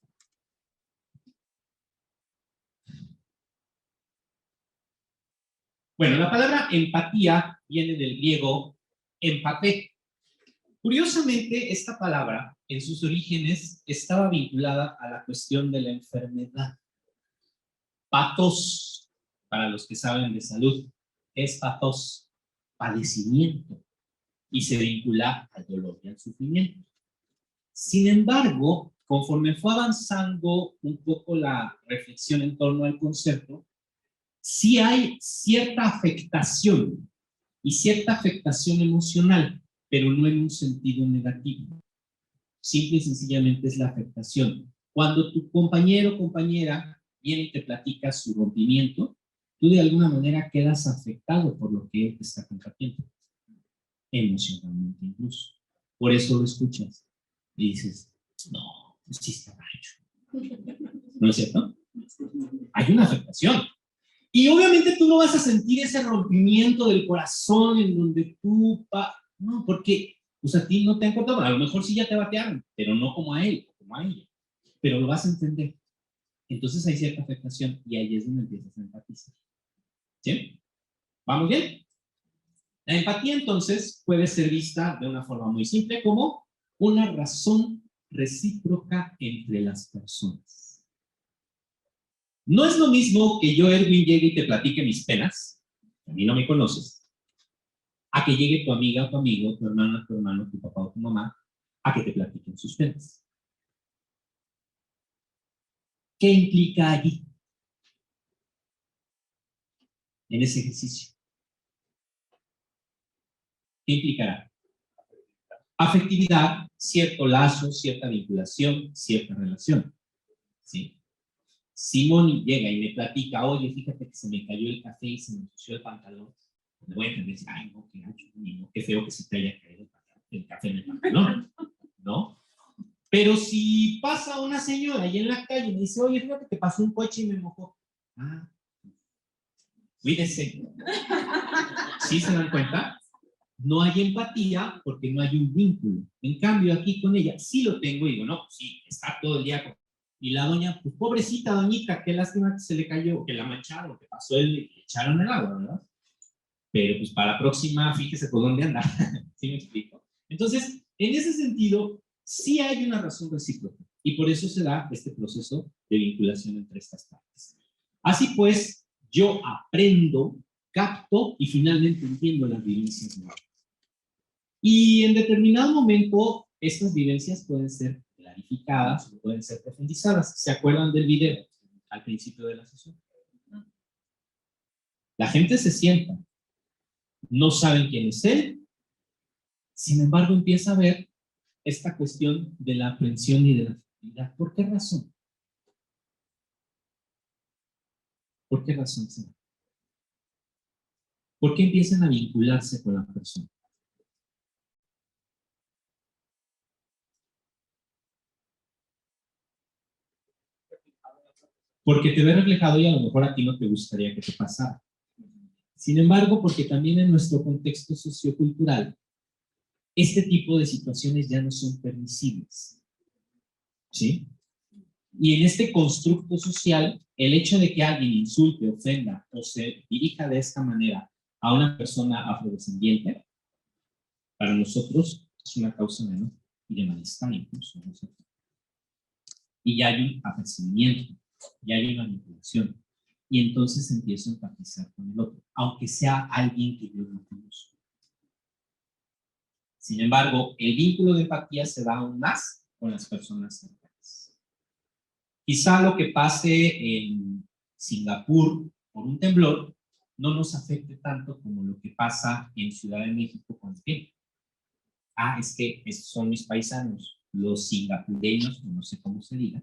Bueno, la palabra empatía viene del griego empaté. Curiosamente, esta palabra, en sus orígenes, estaba vinculada a la cuestión de la enfermedad. Pathos, para los que saben de salud, es pathos, padecimiento, y se vincula al dolor y al sufrimiento. Sin embargo, conforme fue avanzando un poco la reflexión en torno al concepto, sí hay cierta afectación y cierta afectación emocional, pero no en un sentido negativo. Simple y sencillamente es la afectación. Cuando tu compañero o compañera viene y te platica su rompimiento, tú de alguna manera quedas afectado por lo que él te está compartiendo, emocionalmente incluso. Por eso lo escuchas y dices, no, pues sí está gacho. ¿No es cierto? Hay una afectación. Y obviamente tú no vas a sentir ese rompimiento del corazón en donde tú, no, porque pues a ti no te han cortado, a lo mejor sí ya te batearon, pero no como a él o como a ella, pero lo vas a entender. Entonces hay cierta afectación y ahí es donde empiezas a empatizar. ¿Sí? ¿Vamos bien? La empatía entonces puede ser vista de una forma muy simple como una razón recíproca entre las personas. No es lo mismo que yo, Erwin, llegue y te platique mis penas, a mí no me conoces, a que llegue tu amiga o tu amigo, tu hermana, tu hermano, tu papá o tu mamá, a que te platiquen sus penas. ¿Qué implica allí? En ese ejercicio. ¿Qué implicará? Afectividad, cierto lazo, cierta vinculación, cierta relación. ¿Sí? Si Moni llega y me platica, oye, fíjate que se me cayó el café y se me ensució el pantalón, le voy a entender, ay, no, qué gacho, no, qué feo que se te haya caído el café en el pantalón, ¿no? Pero si pasa una señora ahí en la calle y me dice, oye, fíjate que pasó un coche y me mojó, cuídese. ¿Sí se dan cuenta? No hay empatía porque no hay un vínculo. En cambio, aquí con ella sí lo tengo y digo, no, sí, está todo el día con... Y la doña, pues pobrecita doñita, qué lástima que se le cayó, que la mancharon, que pasó y le echaron el agua, ¿verdad? Pero pues para la próxima, fíjese por dónde anda. ¿Sí me explico? Entonces, en ese sentido, sí hay una razón recíproca. Y por eso se da este proceso de vinculación entre estas partes. Así pues, yo aprendo, capto y finalmente entiendo las vivencias de otros. Y en determinado momento, estas vivencias pueden ser clarificadas o pueden ser profundizadas. ¿Se acuerdan del video al principio de la sesión? La gente se sienta, no saben quién es él, sin embargo empieza a ver esta cuestión de la aprehensión y de la afectividad. ¿Por qué razón? ¿Por qué razón se da? ¿Por qué empiezan a vincularse con la persona? Porque te ve reflejado y a lo mejor a ti no te gustaría que te pasara. Sin embargo, porque también en nuestro contexto sociocultural, este tipo de situaciones ya no son permisibles. ¿Sí? Y en este constructo social, el hecho de que alguien insulte, ofenda o se dirija de esta manera a una persona afrodescendiente, para nosotros es una causa de enojo y de malestar incluso. ¿No? Y ya hay un apercibimiento, ya hay una manipulación. Y entonces empiezo a empatizar con el otro, aunque sea alguien que yo no conozco. Sin embargo, el vínculo de empatía se da aún más con las personas cercanas. Quizá lo que pase en Singapur por un temblor no nos afecte tanto como lo que pasa en Ciudad de México con el tiempo. Es que esos son mis paisanos, los singapureños, no sé cómo se diga,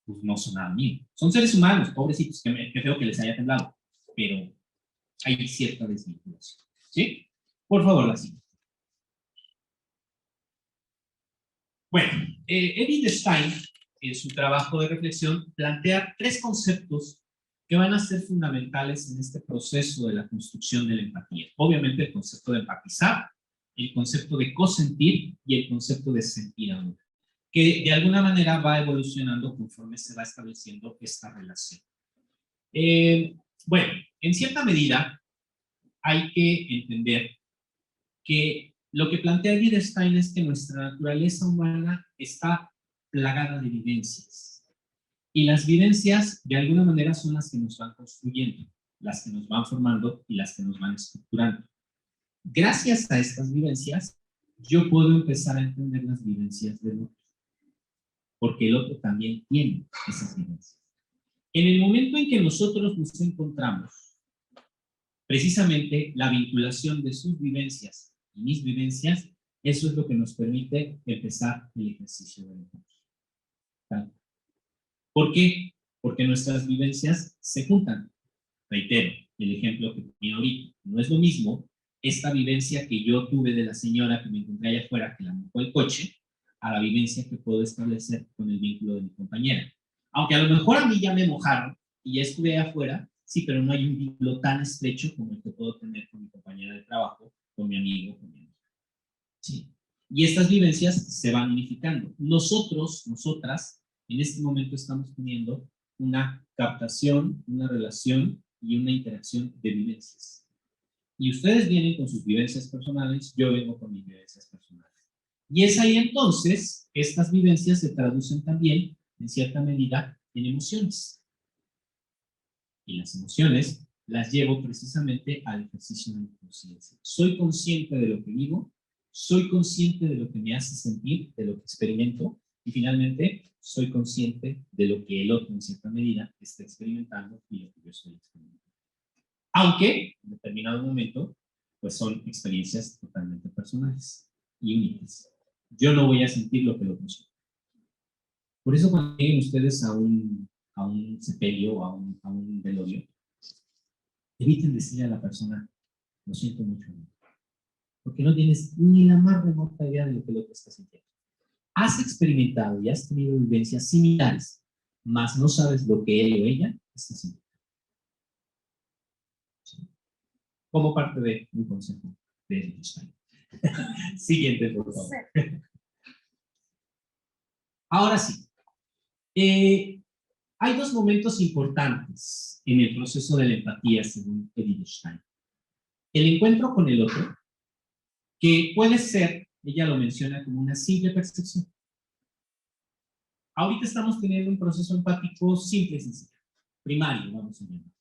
pues no son nada mío. Son seres humanos, pobrecitos, que feo que les haya temblado, pero hay cierta desvinculación. ¿Sí? Por favor, la siguiente. Bueno, Edith Stein, en su trabajo de reflexión, plantea 3 conceptos que van a ser fundamentales en este proceso de la construcción de la empatía. Obviamente el concepto de empatizar, el concepto de cosentir y el concepto de sentir amor, que de alguna manera va evolucionando conforme se va estableciendo esta relación. Bueno, en cierta medida hay que entender que lo que plantea Edith Stein es que nuestra naturaleza humana está plagada de vivencias. Y las vivencias, de alguna manera, son las que nos van construyendo, las que nos van formando y las que nos van estructurando. Gracias a estas vivencias, yo puedo empezar a entender las vivencias del otro. Porque el otro también tiene esas vivencias. En el momento en que nosotros nos encontramos precisamente la vinculación de sus vivencias y mis vivencias, eso es lo que nos permite empezar el ejercicio del empatía. ¿Por qué? Porque nuestras vivencias se juntan. Reitero, el ejemplo que tenía ahorita. No es lo mismo esta vivencia que yo tuve de la señora que me encontré allá afuera, que la mojó el coche, a la vivencia que puedo establecer con el vínculo de mi compañera. Aunque a lo mejor a mí ya me mojaron y ya estuve allá afuera, sí, pero no hay un vínculo tan estrecho como el que puedo tener con mi compañera de trabajo, con mi amigo, con mi amiga. ¿Sí? Y estas vivencias se van unificando. Nosotros, nosotras, en este momento estamos teniendo una captación, una relación y una interacción de vivencias. Y ustedes vienen con sus vivencias personales, yo vengo con mis vivencias personales. Y es ahí entonces, estas vivencias se traducen también, en cierta medida, en emociones. Y las emociones las llevo precisamente al ejercicio de la conciencia. Soy consciente de lo que vivo, soy consciente de lo que me hace sentir, de lo que experimento, y finalmente soy consciente de lo que el otro, en cierta medida, está experimentando y lo que yo estoy experimentando. Aunque, en determinado momento, pues son experiencias totalmente personales y únicas. Yo no voy a sentir lo que lo otro. Por eso cuando lleguen ustedes a un sepelio o a un velorio, eviten decirle a la persona, lo siento mucho, porque no tienes ni la más remota idea de lo que el otro está sintiendo. Has experimentado y has tenido vivencias similares, mas no sabes lo que él o ella está sintiendo. Como parte de un consejo de Einstein. Siguiente, por favor. Ahora sí. Hay dos momentos importantes en el proceso de la empatía, según Edith Stein. El encuentro con el otro, que puede ser, ella lo menciona como una simple percepción. Ahorita estamos teniendo un proceso empático simple y sencillo, primario, vamos a llamar.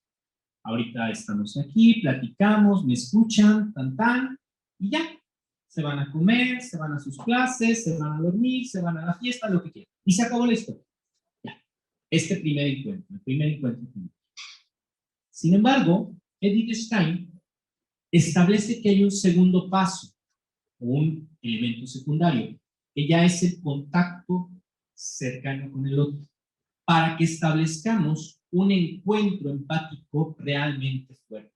Ahorita estamos aquí, platicamos, me escuchan, y ya. Se van a comer, se van a sus clases, se van a dormir, se van a la fiesta, lo que quieran. Y se acabó la historia. Ya. Este primer encuentro, el primer encuentro. Sin embargo, Edith Stein establece que hay un segundo paso, o un elemento secundario, que ya es el contacto cercano con el otro, para que establezcamos un encuentro empático realmente fuerte.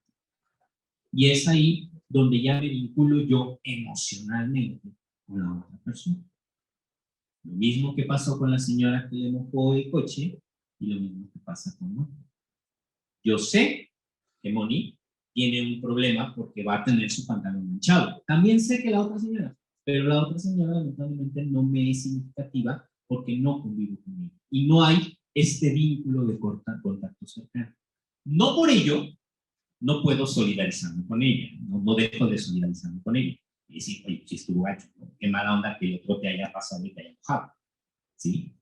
Y es ahí donde ya me vinculo yo emocionalmente con la otra persona. Lo mismo que pasó con la señora que le mojó el coche y lo mismo que pasa con Moni. Yo sé que Moni tiene un problema porque va a tener su pantalón manchado. También sé que la otra señora, pero la otra señora lamentablemente no me es significativa porque no convivo conmigo. Y no hay este vínculo de contacto cercano. No por ello no puedo solidarizarme con ella, no dejo de solidarizarme con ella. Y decir, oye, si estuvo gacho, ¿no? Qué mala onda que el otro te haya pasado y te haya mojado. ¿Sí?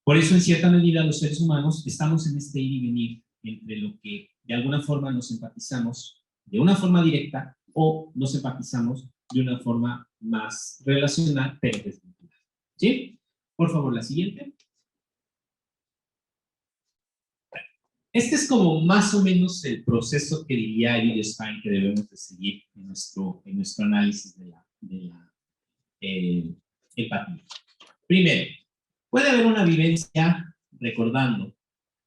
Por eso, en cierta medida, los seres humanos estamos en este ir y venir entre lo que de alguna forma nos empatizamos de una forma directa o nos empatizamos de una forma más relacional, pero desvinculada. ¿Sí? Por favor, la siguiente. Este es como más o menos el proceso que diría Edith Stein que debemos de seguir en nuestro análisis de la empatía. Primero, puede haber una vivencia recordando,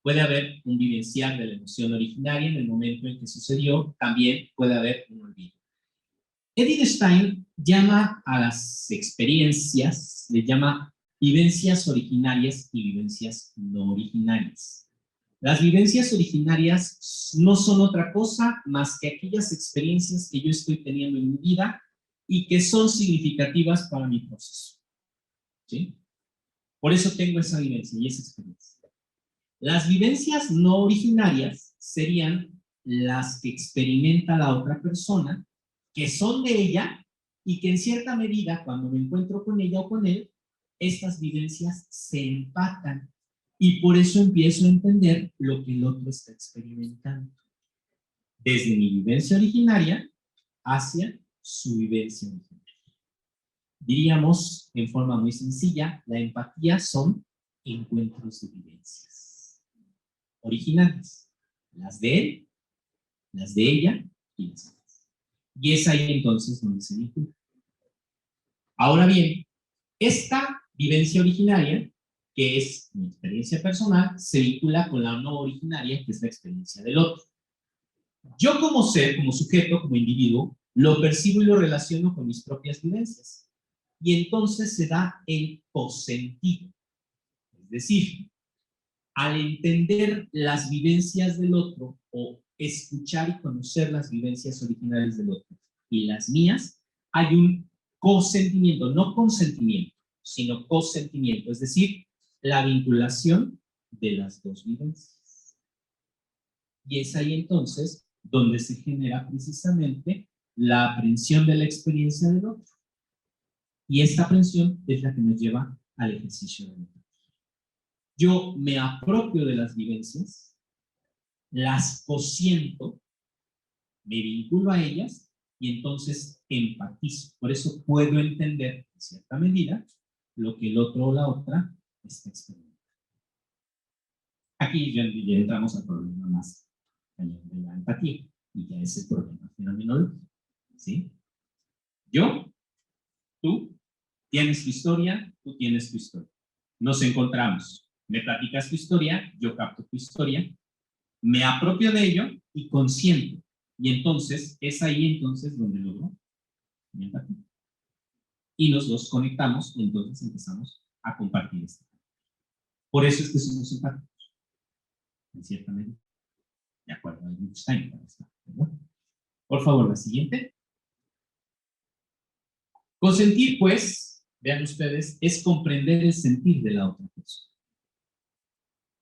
puede haber un vivenciar de la emoción originaria en el momento en que sucedió, también puede haber un olvido. Edith Stein llama a las experiencias, le llama vivencias originarias y vivencias no originarias. Las vivencias originarias no son otra cosa más que aquellas experiencias que yo estoy teniendo en mi vida y que son significativas para mi proceso. ¿Sí? Por eso tengo esa vivencia y esa experiencia. Las vivencias no originarias serían las que experimenta la otra persona, que son de ella y que en cierta medida, cuando me encuentro con ella o con él, estas vivencias se empatan. Y por eso empiezo a entender lo que el otro está experimentando. Desde mi vivencia originaria hacia su vivencia originaria. Diríamos, en forma muy sencilla, la empatía son encuentros de vivencias originales. Las de él las de ella y las mías. Y es ahí entonces donde se vincula. Ahora bien, esta vivencia originaria, que es mi experiencia personal, se vincula con la no originaria, que es la experiencia del otro. Yo como ser, como sujeto, como individuo, lo percibo y lo relaciono con mis propias vivencias. Y entonces se da el cosentido. Es decir, al entender las vivencias del otro o escuchar y conocer las vivencias originales del otro y las mías, hay un cosentimiento, no consentimiento, sino cosentimiento, es decir, la vinculación de las dos vivencias. Y es ahí entonces donde se genera precisamente la aprehensión de la experiencia del otro. Y esta aprehensión es la que nos lleva al ejercicio de la empatía. Yo me apropio de las vivencias, las cosiento, me vinculo a ellas y entonces empatizo. Por eso puedo entender, en cierta medida, lo que el otro o la otra está experimentando. Aquí ya entramos al problema más de la empatía, y ya es el problema fenomenológico. ¿Sí? Yo, tú, tienes tu historia, tú tienes tu historia. Nos encontramos, me platicas tu historia, yo capto tu historia, me apropio de ello y consiento. Y entonces, es ahí entonces donde logro mi empatía. Y los dos conectamos y entonces empezamos a compartir esto. Por eso es que somos empáticos, en cierta medida. De acuerdo a Einstein, ¿verdad? Por favor, la siguiente. Consentir, pues, vean ustedes, es comprender el sentir de la otra persona.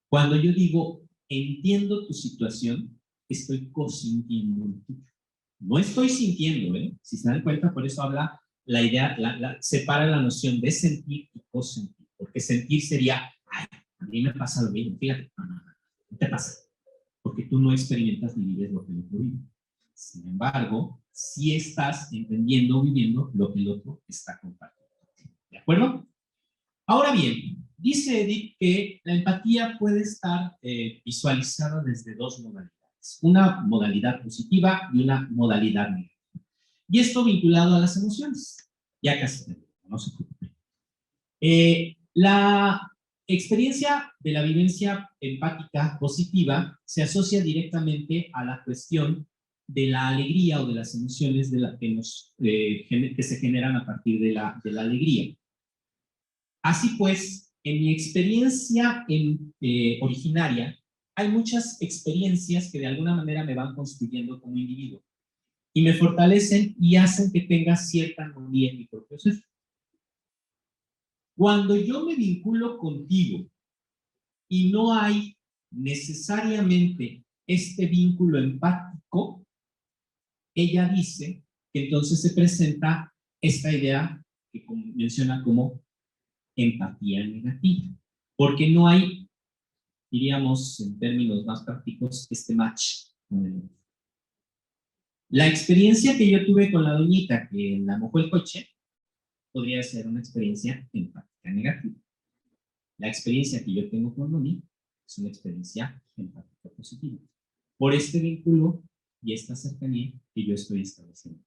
Cuando yo digo, entiendo tu situación, estoy cosintiendo el tuyo. No estoy sintiendo, ¿eh? Si se dan cuenta, por eso habla la idea, separa la noción de sentir y cosentir. Porque sentir sería, ay, a mí me pasa lo mismo, fíjate, no te pasa. Porque tú no experimentas ni vives lo que el otro vive. Sin embargo, sí estás entendiendo o viviendo lo que el otro está compartiendo. ¿De acuerdo? Ahora bien, dice Edith que la empatía puede estar visualizada desde dos modalidades. Una modalidad positiva y una modalidad negativa. Y esto vinculado a las emociones. Ya casi termino, no se preocupen. La experiencia de la vivencia empática positiva se asocia directamente a la cuestión de la alegría o de las emociones de la que se generan a partir de la alegría. Así pues, en mi experiencia originaria, hay muchas experiencias que de alguna manera me van construyendo como individuo y me fortalecen y hacen que tenga cierta armonía en mi propio ser. Cuando yo me vinculo contigo y no hay necesariamente este vínculo empático, ella dice que entonces se presenta esta idea que menciona como empatía negativa, porque no hay, diríamos en términos más prácticos, este match con el otro. La experiencia que yo tuve con la doñita que la mojó el coche podría ser una experiencia empática negativa. La experiencia que yo tengo con Doni es una experiencia empática positiva. Por este vínculo y esta cercanía que yo estoy estableciendo.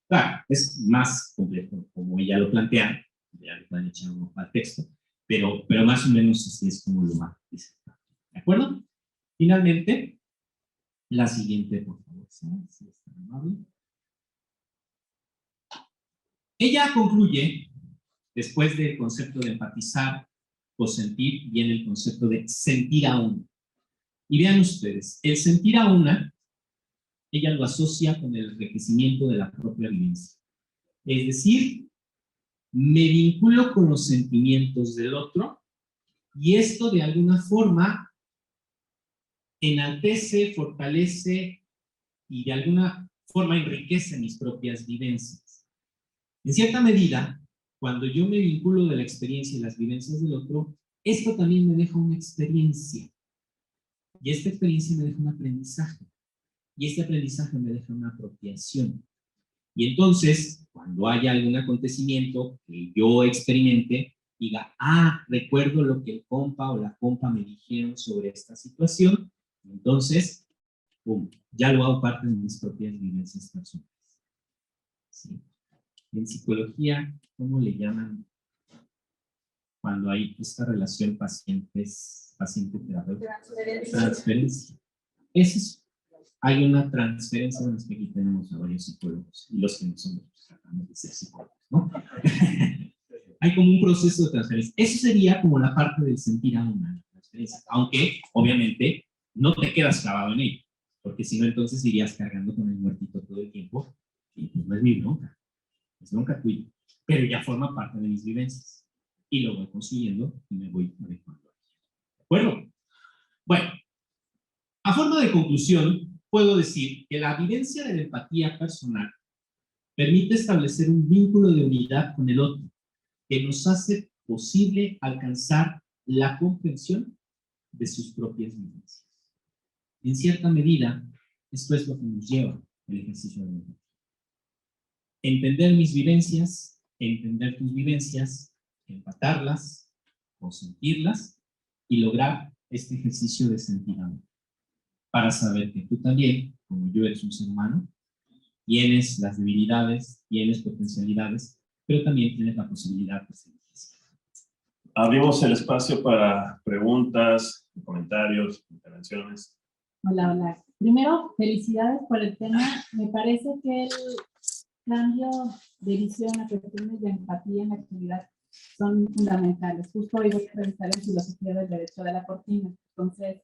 Claro, es más complejo, como ella lo plantea, ya le pueden echar un ojo al texto, pero más o menos así es como lo más dice. ¿De acuerdo? Finalmente, la siguiente, por favor, si es tan amable. Ella concluye, después del concepto de empatizar, cosentir, viene el concepto de sentir a una. Y vean ustedes, el sentir a una, ella lo asocia con el enriquecimiento de la propia vivencia. Es decir, me vinculo con los sentimientos del otro y esto de alguna forma enaltece, fortalece y de alguna forma enriquece mis propias vivencias. En cierta medida, cuando yo me vinculo de la experiencia y las vivencias del otro, esto también me deja una experiencia. Y esta experiencia me deja un aprendizaje. Y este aprendizaje me deja una apropiación. Y entonces, cuando haya algún acontecimiento que yo experimente, diga, recuerdo lo que el compa o la compa me dijeron sobre esta situación, entonces ya lo hago parte de mis propias vivencias personales. ¿Sí? En psicología, ¿cómo le llaman cuando hay esta relación paciente-terapeuta? Transferencia. Hay una transferencia, bueno, es que aquí tenemos a varios psicólogos y los que no son, pues, tratamos de ser psicólogos, ¿no? Hay como un proceso de transferencia. Eso sería como la parte del sentir a una transferencia, aunque obviamente no te quedas clavado en ello, porque si no entonces irías cargando con el muertito todo el tiempo y pues no es mi bronca, es bronca tuya, pero ya forma parte de mis vivencias y lo voy consiguiendo y me voy adecuando. ¿De acuerdo? Bueno, a forma de conclusión, puedo decir que la vivencia de la empatía personal permite establecer un vínculo de unidad con el otro que nos hace posible alcanzar la comprensión de sus propias vivencias. En cierta medida, esto es lo que nos lleva al ejercicio de la empatía. Entender mis vivencias, entender tus vivencias, empatarlas o sentirlas y lograr este ejercicio de sentir amor. Para saber que tú también, como yo, eres un ser humano, tienes las debilidades, tienes potencialidades, pero también tienes la posibilidad de ser feliz. Abrimos el espacio para preguntas, comentarios, intervenciones. Hola, hola. Primero, felicidades por el tema. Me parece que el cambio de visión a cuestiones de empatía en la actualidad son fundamentales. Justo hoy voy a revisar en filosofía del derecho de la cortina. Entonces,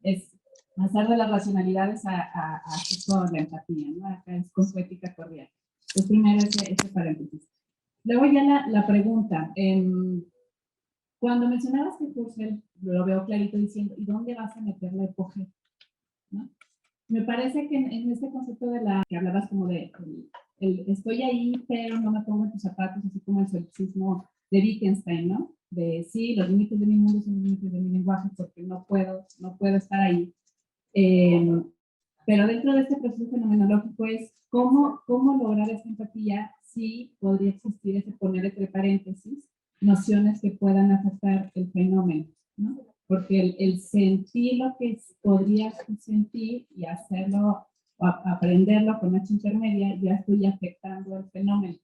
es pasar de las racionalidades a justo la empatía, ¿no? Acá es con su ética cordial. Pues primero ese paréntesis. Luego ya la pregunta. Cuando mencionabas que Husserl, lo veo clarito diciendo, ¿y dónde vas a meter la epoge? ¿No? Me parece que en este concepto de la que hablabas como de el estoy ahí, pero no me pongo en tus zapatos, así como el solipsismo de Wittgenstein, ¿no? De sí, los límites de mi mundo son los límites de mi lenguaje porque no puedo estar ahí. Pero dentro de este proceso fenomenológico es cómo lograr esta empatía si podría existir ese poner entre paréntesis nociones que puedan afectar el fenómeno, ¿no? Porque el sentir lo que podrías sentir y hacerlo, o aprenderlo con H intermedia, ya estoy afectando el fenómeno.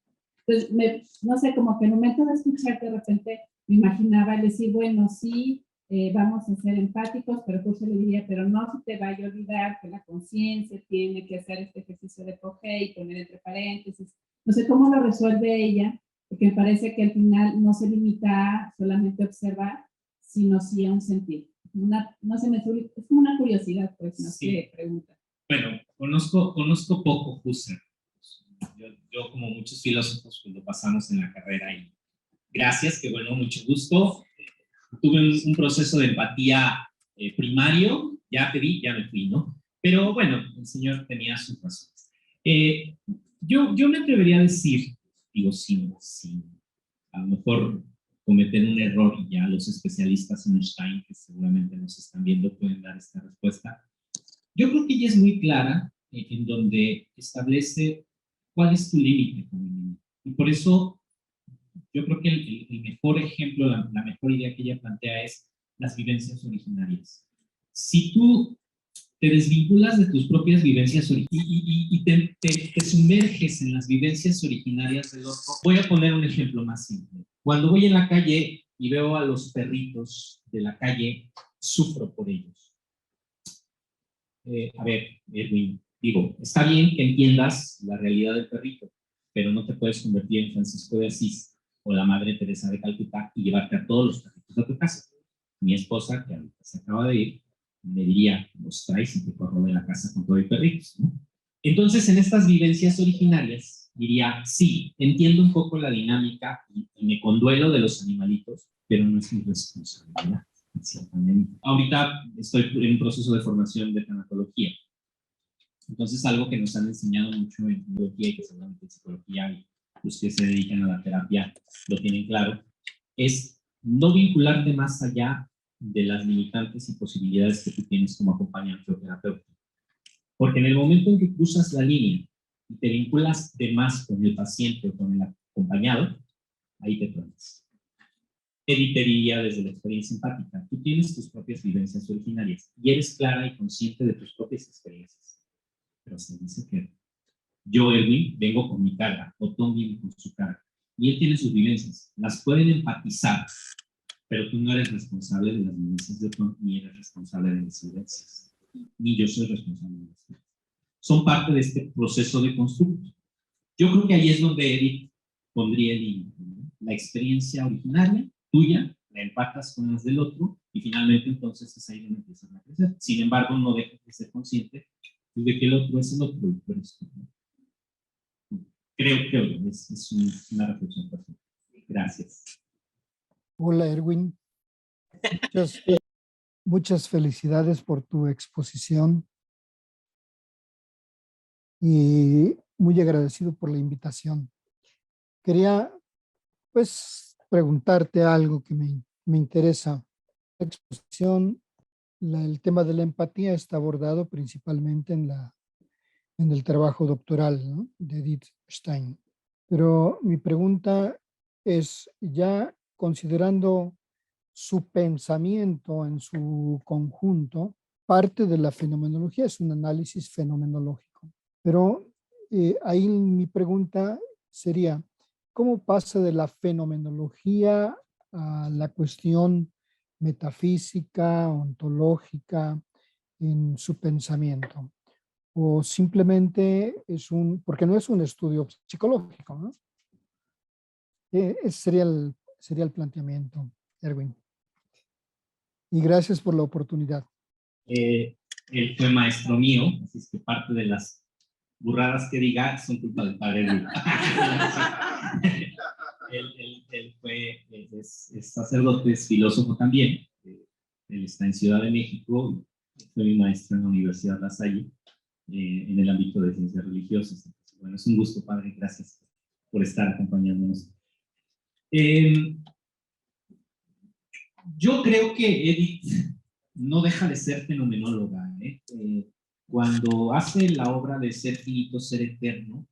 Entonces, no sé, como que en el momento de escuchar, de repente me imaginaba el decir, bueno, sí, vamos a ser empáticos, pero justo le diría, pero no se te vaya a olvidar que la conciencia tiene que hacer este ejercicio de coger y poner entre paréntesis. No sé cómo lo resuelve ella, porque me parece que al final no se limita a solamente observar, sino sí a un sentir. No se me sube, es como una curiosidad, pues, no sé, pregunta. Bueno, conozco poco Husserl. Yo como muchos filósofos, pues lo pasamos en la carrera y gracias, que bueno, mucho gusto. Tuve un proceso de empatía primario, ya te vi, ya me fui, ¿no? Pero bueno, el señor tenía sus razones. Yo me atrevería a decir, digo, sin a lo mejor cometer un error, y ya los especialistas en Einstein, que seguramente nos están viendo, pueden dar esta respuesta. Yo creo que ella es muy clara en donde establece cuál es tu límite como límite. Y por eso yo creo que el mejor ejemplo, la mejor idea que ella plantea es las vivencias originarias. Si tú te desvinculas de tus propias vivencias y te sumerges en las vivencias originarias del otro. Voy a poner un ejemplo más simple. Cuando voy en la calle y veo a los perritos de la calle, sufro por ellos. A ver, Edwin, digo, está bien que entiendas la realidad del perrito, pero no te puedes convertir en Francisco de Asís o la Madre Teresa de Calcuta y llevarte a todos los perritos a tu casa. Mi esposa, que ahorita se acaba de ir, me diría, los traes y te corro de la casa con todo y perritos, ¿no? Entonces, en estas vivencias originarias, diría, sí, entiendo un poco la dinámica y me conduelo de los animalitos, pero no es mi responsabilidad, ciertamente. Ahorita estoy en un proceso de formación de tanatología. Entonces, algo que nos han enseñado mucho en psicología y que seguramente en psicología y los que se dedican a la terapia lo tienen claro, es no vincularte más allá de las limitantes y posibilidades que tú tienes como acompañante o terapeuta. Porque en el momento en que cruzas la línea y te vinculas de más con el paciente o con el acompañado, ahí te pones. Evitaría desde la experiencia empática. Tú tienes tus propias vivencias originarias y eres clara y consciente de tus propias experiencias. cosa, dice que yo, Erwin, vengo con mi carga, Otón viene con su carga, y él tiene sus vivencias, las pueden empatizar, pero tú no eres responsable de las vivencias de Otón, ni eres responsable de mis vivencias, ni yo soy responsable de las vivencias. Son parte de este proceso de constructo. Yo creo que ahí es donde Edith pondría el límite, ¿no? La experiencia originaria, tuya, la empatas con las del otro, y finalmente entonces es ahí donde empiezas a crecer. Sin embargo, no dejes de ser consciente de que el otro es el otro, y tú eres tú, ¿no? Creo que es una reflexión perfecta. Gracias. Hola, Erwin. Muchas felicidades por tu exposición y muy agradecido por la invitación. Quería, pues, preguntarte algo que me interesa. La exposición, el tema de la empatía está abordado principalmente en el trabajo doctoral, ¿no?, de Edith Stein. Pero mi pregunta es, ya considerando su pensamiento en su conjunto, parte de la fenomenología es un análisis fenomenológico. Pero ahí mi pregunta sería, ¿cómo pasa de la fenomenología a la cuestión metafísica, ontológica en su pensamiento? O simplemente porque no es un estudio psicológico, ¿no? Ese sería el planteamiento, Erwin. Y gracias por la oportunidad. Él fue maestro mío, así es que parte de las burradas que diga son culpa del padre Erwin. Es sacerdote, es filósofo también. Él está en Ciudad de México, fue mi maestro en la Universidad La Salle, en el ámbito de ciencias religiosas. Entonces, bueno, es un gusto, padre, gracias por estar acompañándonos. Yo creo que Edith no deja de ser fenomenóloga, cuando hace la obra de Ser finito, ser eterno,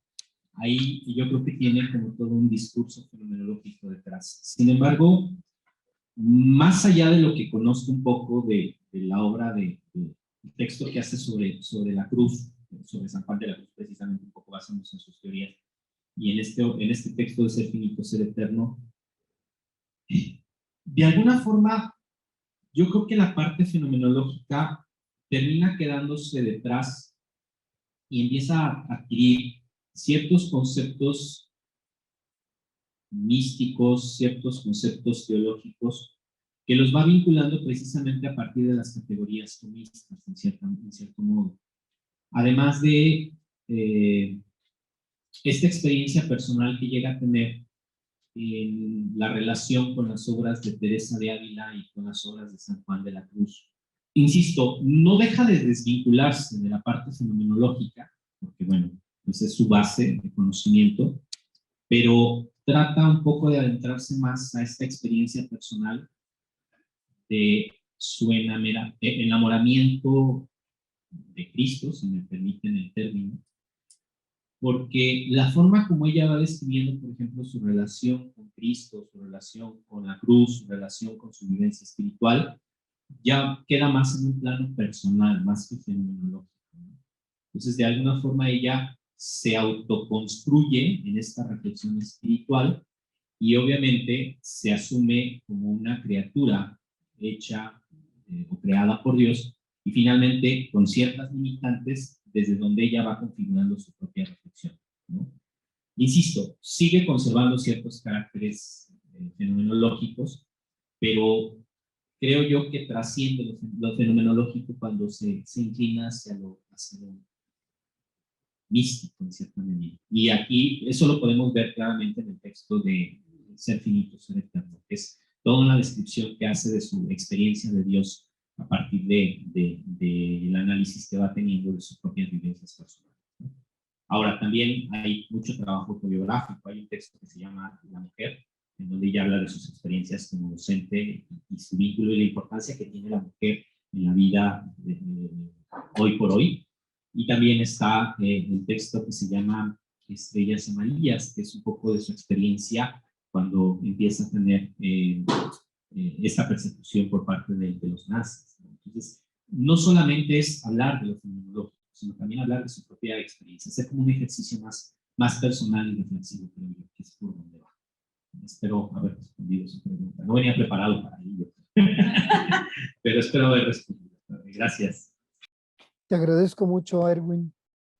ahí yo creo que tiene como todo un discurso fenomenológico detrás. Sin embargo, más allá de lo que conozco un poco de la obra el texto que hace sobre la cruz, sobre San Juan de la Cruz, precisamente un poco basándose en sus teorías, y en este texto de Ser finito, ser eterno, de alguna forma, yo creo que la parte fenomenológica termina quedándose detrás y empieza a adquirir ciertos conceptos místicos, ciertos conceptos teológicos, que los va vinculando precisamente a partir de las categorías tomistas, en cierto modo. Además de esta experiencia personal que llega a tener en la relación con las obras de Teresa de Ávila y con las obras de San Juan de la Cruz. Insisto, no deja de desvincularse de la parte fenomenológica, porque bueno, esa es su base de conocimiento, pero trata un poco de adentrarse más a esta experiencia personal de su enamoramiento de Cristo, si me permiten el término, porque la forma como ella va describiendo, por ejemplo, su relación con Cristo, su relación con la cruz, su relación con su vivencia espiritual, ya queda más en un plano personal, más que fenomenológico, ¿no? Entonces, de alguna forma, ella se autoconstruye en esta reflexión espiritual y obviamente se asume como una criatura hecha o creada por Dios, y finalmente con ciertas limitantes desde donde ella va configurando su propia reflexión, ¿no? Insisto, sigue conservando ciertos caracteres fenomenológicos, pero creo yo que trasciende lo fenomenológico cuando se inclina hacia lo místico, en cierta medida. Y aquí eso lo podemos ver claramente en el texto de Ser finito, ser eterno, que es toda una descripción que hace de su experiencia de Dios a partir del análisis que va teniendo de sus propias vivencias personales, ¿no? Ahora, también hay mucho trabajo autobiográfico. Hay un texto que se llama La mujer, en donde ella habla de sus experiencias como docente y su vínculo y la importancia que tiene la mujer en la vida hoy por hoy. Y también está el texto que se llama Estrellas Amarillas, que es un poco de su experiencia cuando empieza a tener esta persecución por parte de los nazis, ¿no? Entonces, no solamente es hablar de lo fenomenológico, sino también hablar de su propia experiencia, hacer como un ejercicio más personal y reflexivo, creo yo, que es por donde va. Espero haber respondido su pregunta. No venía preparado para ello, pero espero haber respondido. Gracias. Te agradezco mucho, Erwin.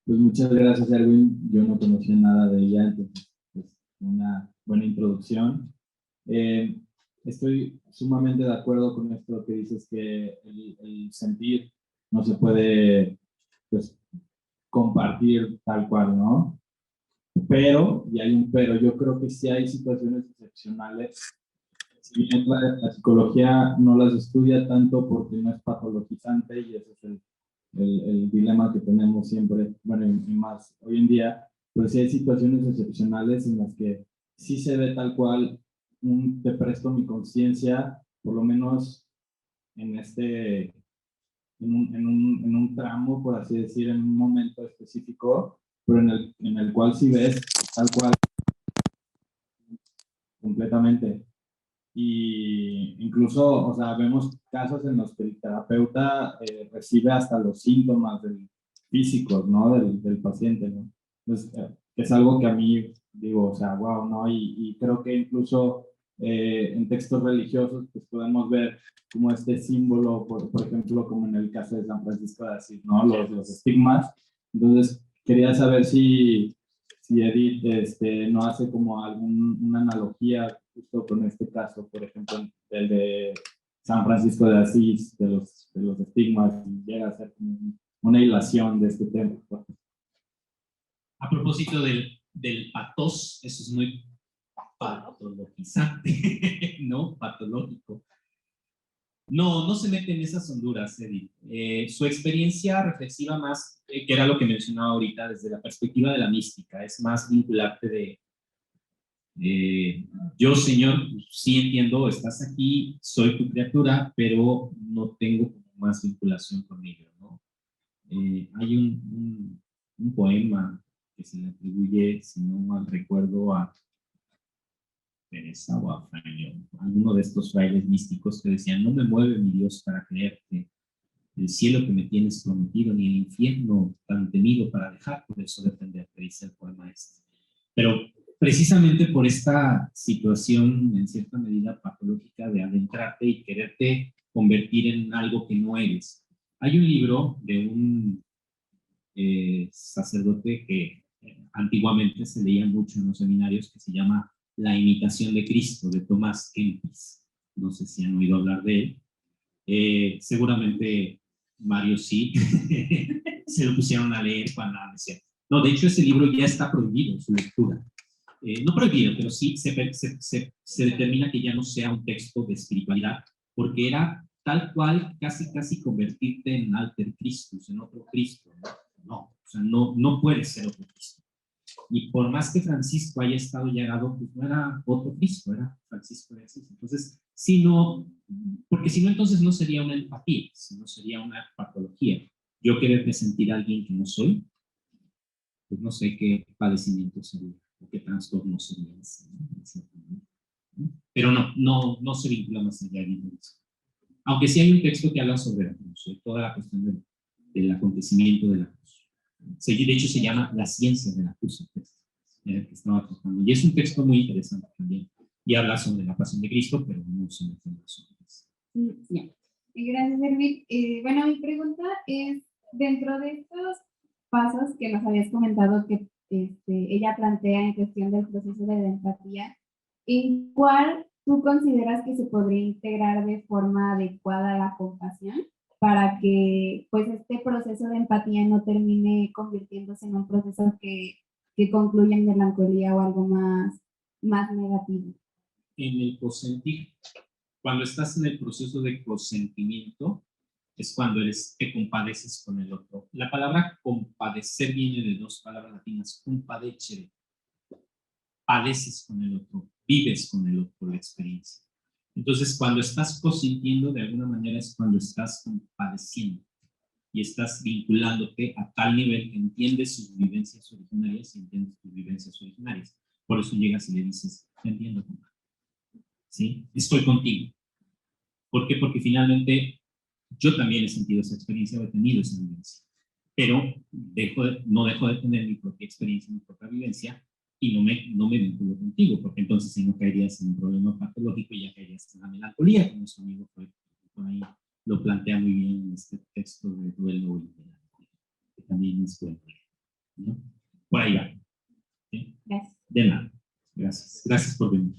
Pues muchas gracias, Erwin. Yo no conocía nada de ella, entonces pues, una buena introducción. Estoy sumamente de acuerdo con esto que dices, que el sentir no se puede pues, compartir tal cual, ¿no? Pero, y hay un pero, yo creo que sí hay situaciones excepcionales. Si bien la psicología no las estudia tanto porque no es patologizante, y ese es el dilema que tenemos siempre, bueno, y más hoy en día, pero sí hay situaciones excepcionales en las que sí se ve tal cual te presto mi conciencia, por lo menos en en un tramo, por así decir, en un momento específico, pero en el cual sí ves tal cual completamente. Y incluso, o sea, vemos casos en los que el terapeuta recibe hasta los síntomas físicos, ¿no? Del paciente, ¿no? Entonces, es algo que a mí digo, o sea, wow, ¿no? Y creo que incluso en textos religiosos, pues podemos ver como este símbolo, por ejemplo, como en el caso de San Francisco de Asís, ¿no? Los estigmas. Entonces, quería saber si Edith no hace como una analogía justo con este caso, por ejemplo, el de San Francisco de Asís, de los estigmas, y llega a ser como una hilación de este tema. A propósito del patos, eso es muy patologizante, ¿no? Patológico. No se mete en esas honduras, Edith. Su experiencia reflexiva más, que era lo que mencionaba ahorita, desde la perspectiva de la mística, es más vincularte yo, Señor, sí entiendo, estás aquí, soy tu criatura, pero no tengo más vinculación conmigo, ¿no? Hay un poema que se le atribuye, si no mal recuerdo, a Teresa o a Frañón, alguno de estos frailes místicos que decían: no me mueve mi Dios para creerte, el cielo que me tienes prometido, ni el infierno tan temido para dejar por eso defenderte, dice el poema este. Pero precisamente por esta situación, en cierta medida patológica, de adentrarte y quererte convertir en algo que no eres. Hay un libro de un sacerdote que antiguamente se leía mucho en los seminarios, que se llama La imitación de Cristo, de Tomás Kempis. No sé si han oído hablar de él. Seguramente varios sí. Se lo pusieron a leer cuando decían. No, de hecho ese libro ya está prohibido su lectura. No prohibido, pero sí se determina que ya no sea un texto de espiritualidad, porque era tal cual casi convertirte en alter Christus, en otro Cristo. No, o sea, no puede ser otro Cristo. Y por más que Francisco haya estado llegado, pues no era otro Cristo, era Francisco de Asís. Entonces, porque si no, entonces no sería una empatía, sino sería una patología. Yo quererme sentir a alguien que no soy, pues no sé qué padecimiento sería, o qué trastorno sería ese, ¿no? Pero no se vincula más allá de eso. Aunque sí hay un texto que habla sobre la cruz, toda la cuestión del acontecimiento de la cruz. De hecho, se llama La ciencia de la cruz, que estaba tratando. Y es un texto muy interesante también. Y habla sobre la pasión de Cristo, pero no sobre eso. Ya. Gracias, Erwin. Bueno, mi pregunta es, dentro de estos pasos que nos habías comentado que ella plantea en cuestión del proceso de la empatía, ¿en cuál tú consideras que se podría integrar de forma adecuada la compasión para que pues este proceso de empatía no termine convirtiéndose en un proceso que concluya en melancolía o algo más negativo? En el consentir, cuando estás en el proceso de consentimiento, es cuando te compadeces con el otro. La palabra compadecer viene de dos palabras latinas, compadecere. Padeces con el otro, vives con el otro la experiencia. Entonces, cuando estás consintiendo, de alguna manera es cuando estás compadeciendo y estás vinculándote a tal nivel que entiendes sus vivencias originarias y entiendes tus vivencias originarias. Por eso llegas y le dices: te entiendo, compadre. ¿Sí? Estoy contigo. ¿Por qué? Porque finalmente yo también he sentido esa experiencia, o he tenido esa vivencia. pero no dejo de tener mi propia experiencia, mi propia vivencia, y no me vinculo contigo, porque entonces si no caerías en un problema patológico y ya caerías en la melancolía, como su amigo Freud por ahí lo plantea muy bien en este texto de duelo y melancolía, que también es bueno, ¿no? Por ahí va. ¿Sí? Gracias. De nada. Gracias. Gracias por venir.